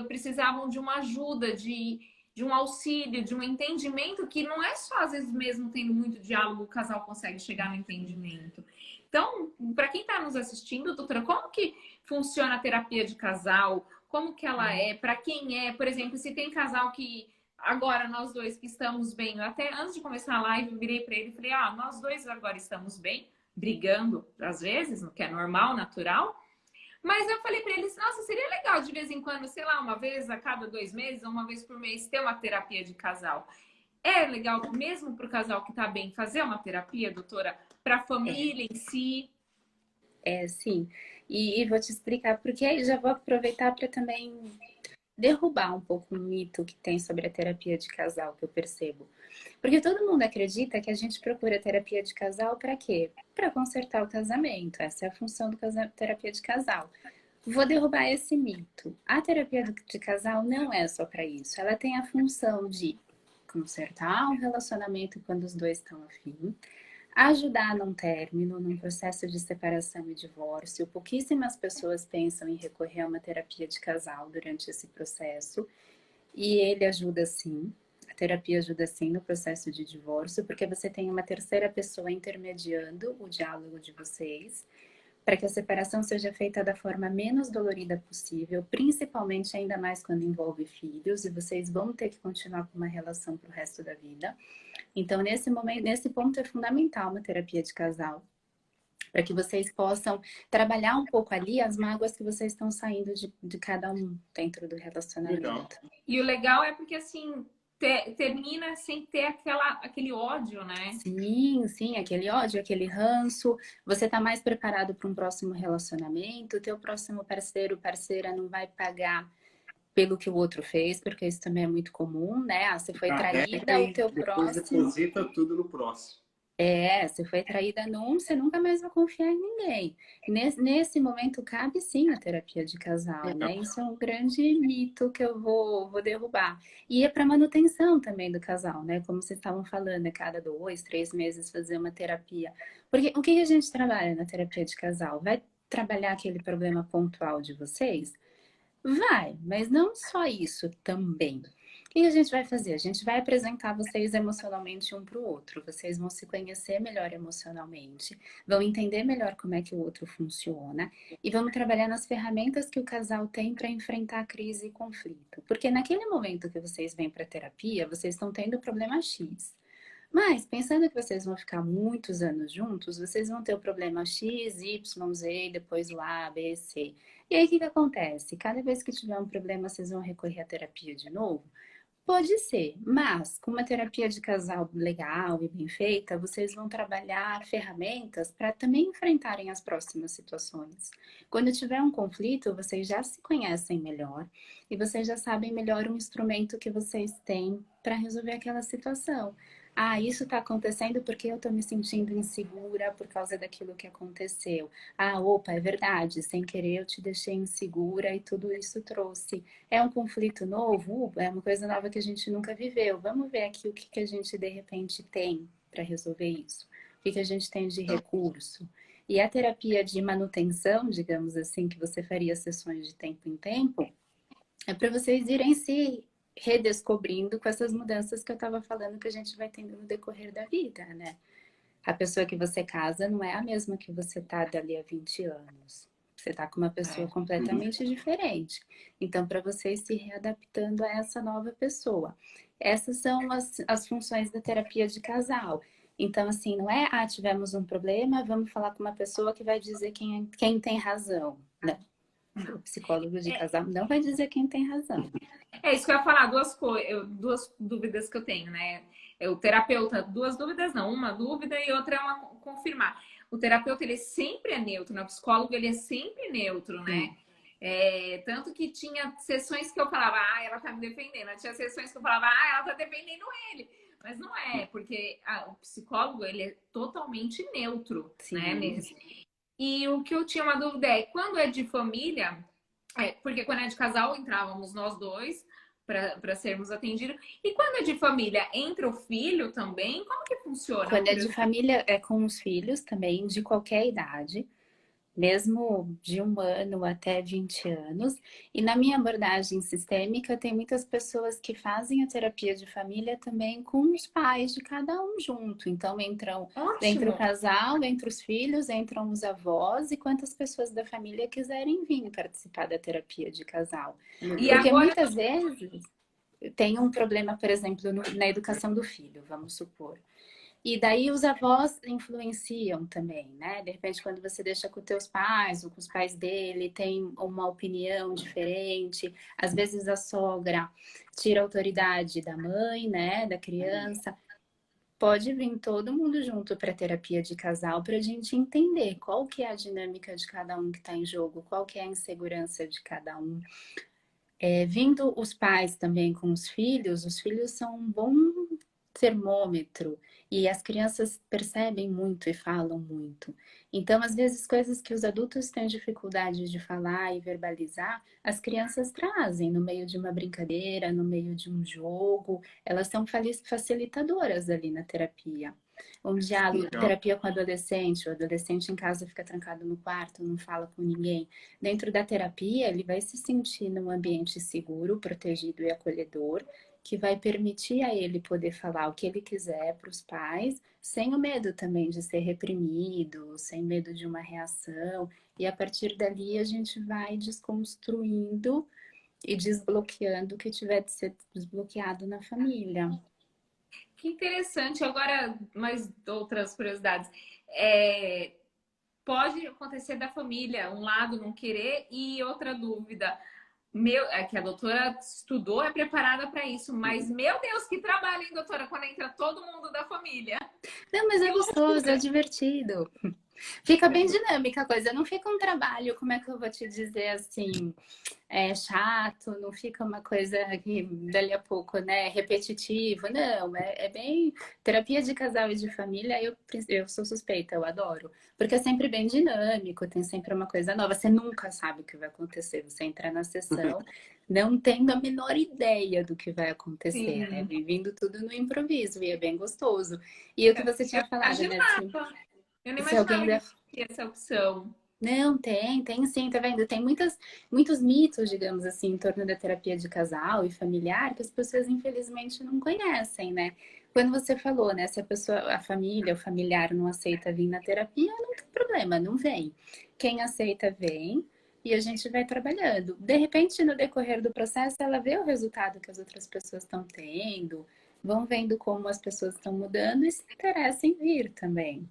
precisavam de uma ajuda, de um auxílio, de um entendimento que não é só, às vezes, mesmo tendo muito diálogo, o casal consegue chegar no entendimento. Então, para quem está nos assistindo, doutora, como que funciona a terapia de casal? Como que ela é? Para quem é? Por exemplo, se tem casal que agora nós dois que estamos bem, até antes de começar a live, eu virei para ele e falei: nós dois agora estamos bem, brigando às vezes, no que é normal, natural. Mas eu falei para eles: nossa, seria legal de vez em quando, sei lá, uma vez a cada 2 meses, ou uma vez por mês, ter uma terapia de casal. É legal, mesmo para o casal que está bem, fazer uma terapia, doutora, para a É, família em si. sim. E vou te explicar, porque aí já vou aproveitar para também derrubar um pouco o mito que tem sobre a terapia de casal, que eu percebo. Porque todo mundo acredita que a gente procura terapia de casal para quê? Para consertar o casamento. Essa é a função do terapia de casal. Vou derrubar esse mito. A terapia de casal não é só para isso. Ela tem a função de consertar um relacionamento quando os dois estão afim, ajudar num término, num processo de separação e divórcio. Pouquíssimas pessoas pensam em recorrer a uma terapia de casal durante esse processo. E ele ajuda sim. A terapia ajuda sim no processo de divórcio, porque você tem uma terceira pessoa intermediando o diálogo de vocês. para que a separação seja feita da forma menos dolorida possível, principalmente ainda mais quando envolve filhos, e vocês vão ter que continuar com uma relação para o resto da vida. Então, nesse momento, nesse ponto é fundamental uma terapia de casal, para que vocês possam trabalhar um pouco ali as mágoas que vocês estão saindo de cada um dentro do relacionamento. Legal. E o legal é porque, assim, termina sem ter aquele ódio, né? Sim, sim, aquele ódio, aquele ranço. Você tá mais preparado para um próximo relacionamento. O teu próximo parceiro, parceira não vai pagar pelo que o outro fez, porque isso também é muito comum, né? Ah, você foi traída, o teu depois próximo... deposita tudo no próximo. Você foi traída num, você nunca mais vai confiar em ninguém. Nesse momento, cabe sim a terapia de casal, né? Isso é um grande mito que eu vou derrubar. E é para manutenção também do casal, né? Como vocês estavam falando, cada 2, 3 meses fazer uma terapia. Porque o que a gente trabalha na terapia de casal? Vai trabalhar aquele problema pontual de vocês? Vai, mas não só isso também. O que a gente vai fazer? A gente vai apresentar vocês emocionalmente um para o outro. Vocês vão se conhecer melhor emocionalmente, vão entender melhor como é que o outro funciona e vamos trabalhar nas ferramentas que o casal tem para enfrentar a crise e conflito. Porque naquele momento que vocês vêm para terapia, vocês estão tendo o problema X. Mas, pensando que vocês vão ficar muitos anos juntos, vocês vão ter o problema X, Y, Z, depois o A, B, C. E aí, o que acontece? Cada vez que tiver um problema, vocês vão recorrer à terapia de novo? Pode ser, mas com uma terapia de casal legal e bem feita, vocês vão trabalhar ferramentas para também enfrentarem as próximas situações. Quando tiver um conflito, vocês já se conhecem melhor e vocês já sabem melhor um instrumento que vocês têm para resolver aquela situação. Ah, isso está acontecendo porque eu estou me sentindo insegura por causa daquilo que aconteceu. Ah, opa, é verdade, sem querer eu te deixei insegura e tudo isso trouxe. É um conflito novo? É uma coisa nova que a gente nunca viveu. Vamos ver aqui o que a gente de repente tem para resolver isso. O que a gente tem de recurso. E a terapia de manutenção, digamos assim, que você faria sessões de tempo em tempo, é para vocês irem se redescobrindo com essas mudanças que eu estava falando que a gente vai tendo no decorrer da vida, né? A pessoa que você casa não é a mesma que você tá dali a 20 anos. Você tá com uma pessoa completamente diferente. Então, para vocês se readaptando a essa nova pessoa. Essas são as funções da terapia de casal. Então, assim, não é, tivemos um problema, vamos falar com uma pessoa que vai dizer quem tem razão. Não. O psicólogo de casal não vai dizer quem tem razão. É isso que eu ia falar, duas dúvidas que eu tenho, né? O terapeuta, duas dúvidas não, uma dúvida e outra é uma confirmar. O terapeuta, ele sempre é neutro, né? O psicólogo, ele é sempre neutro, né? Tanto que tinha sessões que eu falava, ela tá me defendendo. Tinha sessões que eu falava, ela tá defendendo ele. Mas não é, porque o psicólogo, ele é totalmente neutro, Sim. né? E o que eu tinha uma dúvida é, quando é de família... porque quando é de casal, entrávamos nós dois para sermos atendidos. E quando é de família, entra o filho também? Como que funciona? Quando é de família, é com os filhos também, de qualquer idade. Mesmo de 1 ano até 20 anos. E na minha abordagem sistêmica, tem muitas pessoas que fazem a terapia de família também com os pais de cada um junto. Então, entra o casal, entra os filhos, entram os avós e quantas pessoas da família quiserem vir participar da terapia de casal. E porque agora... muitas vezes tem um problema, por exemplo, na educação do filho, vamos supor. E daí os avós influenciam também, né? De repente, quando você deixa com os teus pais ou com os pais dele, tem uma opinião diferente. Às vezes a sogra tira a autoridade da mãe, né? Da criança. Pode vir todo mundo junto para terapia de casal para a gente entender qual que é a dinâmica de cada um que está em jogo, qual que é a insegurança de cada um. Vindo os pais também com os filhos são um bom termômetro e as crianças percebem muito e falam muito. Então, às vezes, coisas que os adultos têm dificuldade de falar e verbalizar, as crianças trazem no meio de uma brincadeira, no meio de um jogo. Elas são facilitadoras ali na terapia. Um diálogo, terapia com o adolescente em casa fica trancado no quarto, não fala com ninguém. Dentro da terapia, ele vai se sentir num ambiente seguro, protegido e acolhedor. que vai permitir a ele poder falar o que ele quiser para os pais, sem o medo também de ser reprimido, sem medo de uma reação. E a partir dali a gente vai desconstruindo e desbloqueando o que tiver de ser desbloqueado na família. Que interessante. Agora, mais outras curiosidades. Pode acontecer da família, um lado não querer e outra dúvida. É que a doutora estudou, é preparada para isso, mas meu Deus, que trabalho, hein, doutora, quando entra todo mundo da família. Não, mas é gostoso, é divertido. Fica bem dinâmica a coisa, não fica um trabalho, como é que eu vou te dizer assim, chato, não fica uma coisa que dali a pouco, né, repetitivo, não, é bem terapia de casal e de família, eu sou suspeita, eu adoro, porque é sempre bem dinâmico, tem sempre uma coisa nova, você nunca sabe o que vai acontecer, você entra na sessão, não tendo a menor ideia do que vai acontecer, né, vivendo tudo no improviso, e é bem gostoso. E o que você tinha falado, né, Eu não se alguém imaginava que tinha essa opção. Não, tem sim, tá vendo? Tem muitos mitos, digamos assim, em torno da terapia de casal e familiar que as pessoas infelizmente não conhecem, né? Quando você falou, né? Se a pessoa, a família, o familiar não aceita vir na terapia, não tem problema, não vem. Quem aceita, vem e a gente vai trabalhando. De repente, no decorrer do processo, ela vê o resultado que as outras pessoas estão tendo, vão vendo como as pessoas estão mudando e se interessa em vir também.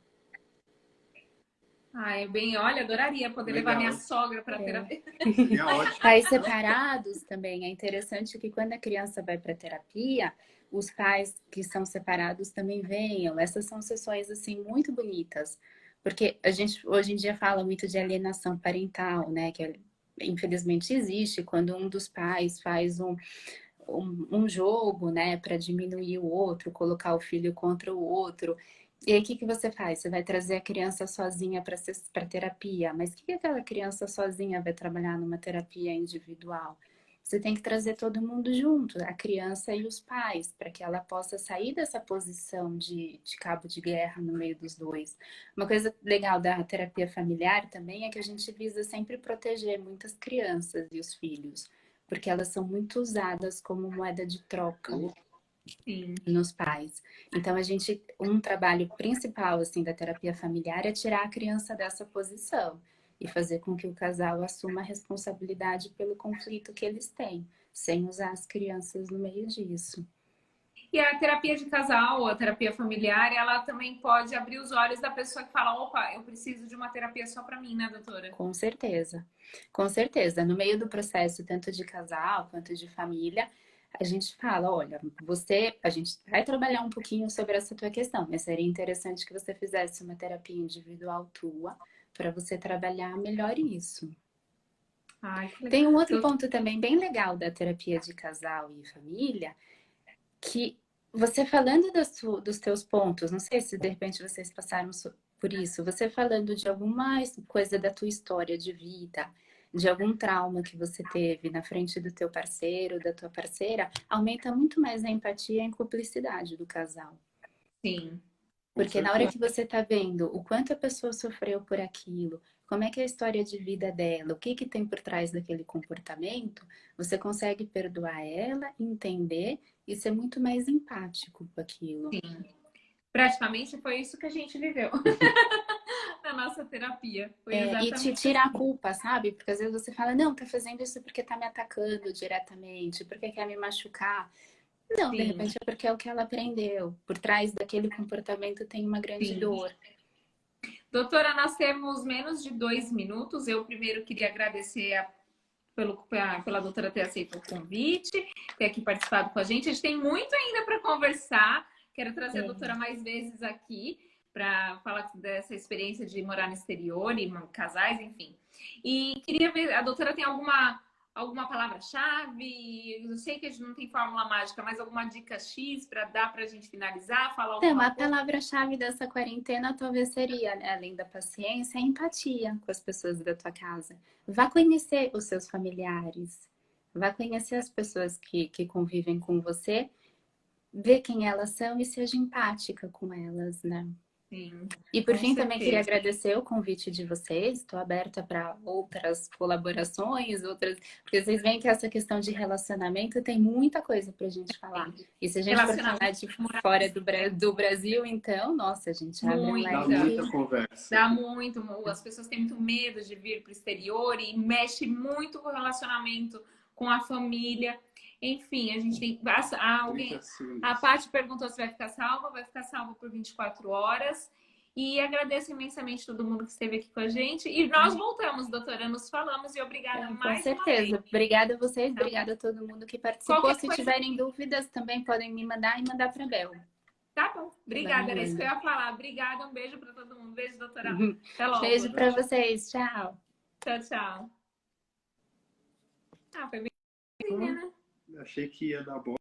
Olha, adoraria poder levar minha sogra para terapia. Seria ótimo. Pais separados também. É interessante que quando a criança vai para terapia, os pais que são separados também venham. Essas são sessões assim muito bonitas, porque a gente hoje em dia fala muito de alienação parental, né? Que infelizmente existe quando um dos pais faz um jogo, né, para diminuir o outro, colocar o filho contra o outro. E aí, o que você faz? Você vai trazer a criança sozinha para terapia, mas o que aquela criança sozinha vai trabalhar numa terapia individual? Você tem que trazer todo mundo junto, a criança e os pais, para que ela possa sair dessa posição de cabo de guerra no meio dos dois. Uma coisa legal da terapia familiar também é que a gente visa sempre proteger muitas crianças e os filhos, porque elas são muito usadas como moeda de troca. Sim. Nos pais. Então, um trabalho principal, assim, da terapia familiar é tirar a criança dessa posição e fazer com que o casal assuma a responsabilidade pelo conflito que eles têm, sem usar as crianças no meio disso. E a terapia de casal, a terapia familiar, ela também pode abrir os olhos da pessoa que fala, opa, eu preciso de uma terapia só para mim, né, doutora? Com certeza. Com certeza. No meio do processo, tanto de casal quanto de família, a gente fala, olha, a gente vai trabalhar um pouquinho sobre essa tua questão, mas seria interessante que você fizesse uma terapia individual tua para você trabalhar melhor isso. Ai, que legal. Tem um outro ponto também bem legal da terapia de casal e família, que você falando dos teus pontos, não sei se de repente vocês passaram por isso, você falando de alguma coisa da tua história de vida, de algum trauma que você teve na frente do teu parceiro, da tua parceira, aumenta muito mais a empatia e a cumplicidade do casal. Sim. Porque na hora que você tá vendo o quanto a pessoa sofreu por aquilo, como é que é a história de vida dela, o que que tem por trás daquele comportamento, você consegue perdoar ela, entender e ser muito mais empático com aquilo. Sim. Praticamente foi isso que a gente viveu na nossa terapia. Foi E te tirar a culpa, sabe? Porque às vezes você fala, não, tá fazendo isso porque tá me atacando diretamente, porque quer me machucar. Não, Sim. de repente é porque é o que ela aprendeu. Por trás daquele comportamento tem uma grande dor. Doutora, nós temos menos de 2 minutos. Eu primeiro queria agradecer pela doutora ter aceito o convite, ter aqui participado com a gente. A gente tem muito ainda para conversar. Quero trazer a doutora mais vezes aqui para falar dessa experiência de morar no exterior e casais, enfim. E queria ver, a doutora tem alguma palavra-chave? Eu sei que a gente não tem fórmula mágica, mas alguma dica X para dar para a gente finalizar? Falar alguma coisa? A palavra-chave dessa quarentena talvez seria, né, além da paciência, a empatia com as pessoas da tua casa. Vá conhecer os seus familiares, vá conhecer as pessoas que convivem com você, ver quem elas são e seja empática com elas, né? Sim, E por com fim, também queria certeza. agradecer o convite de vocês. Estou aberta para outras colaborações, outras, porque vocês veem que essa questão de relacionamento tem muita coisa para a gente falar. E se a gente for falar Relacionamento de fora morados, do Brasil, então, nossa, a gente abre um Dá leque. muita. muita conversa. Dá muito, as pessoas têm muito medo de vir para o exterior e mexe muito com o relacionamento com a família. Enfim, a gente tem. A Paty perguntou se vai ficar salva por 24 horas. E agradeço imensamente todo mundo que esteve aqui com a gente. E nós voltamos, doutora, nos falamos e obrigada Com mais uma vez. certeza. Obrigada a vocês, Tá? obrigada a todo mundo que participou. Qualquer Se coisa... tiverem dúvidas, também podem me mandar e mandar para a Bel. Tá bom, obrigada, era isso que eu ia falar. Obrigada, um beijo para todo mundo. Beijo, doutora. Até logo. Beijo para vocês, tchau. Tchau, tchau. Ah, foi bem, né? Achei que ia dar bom.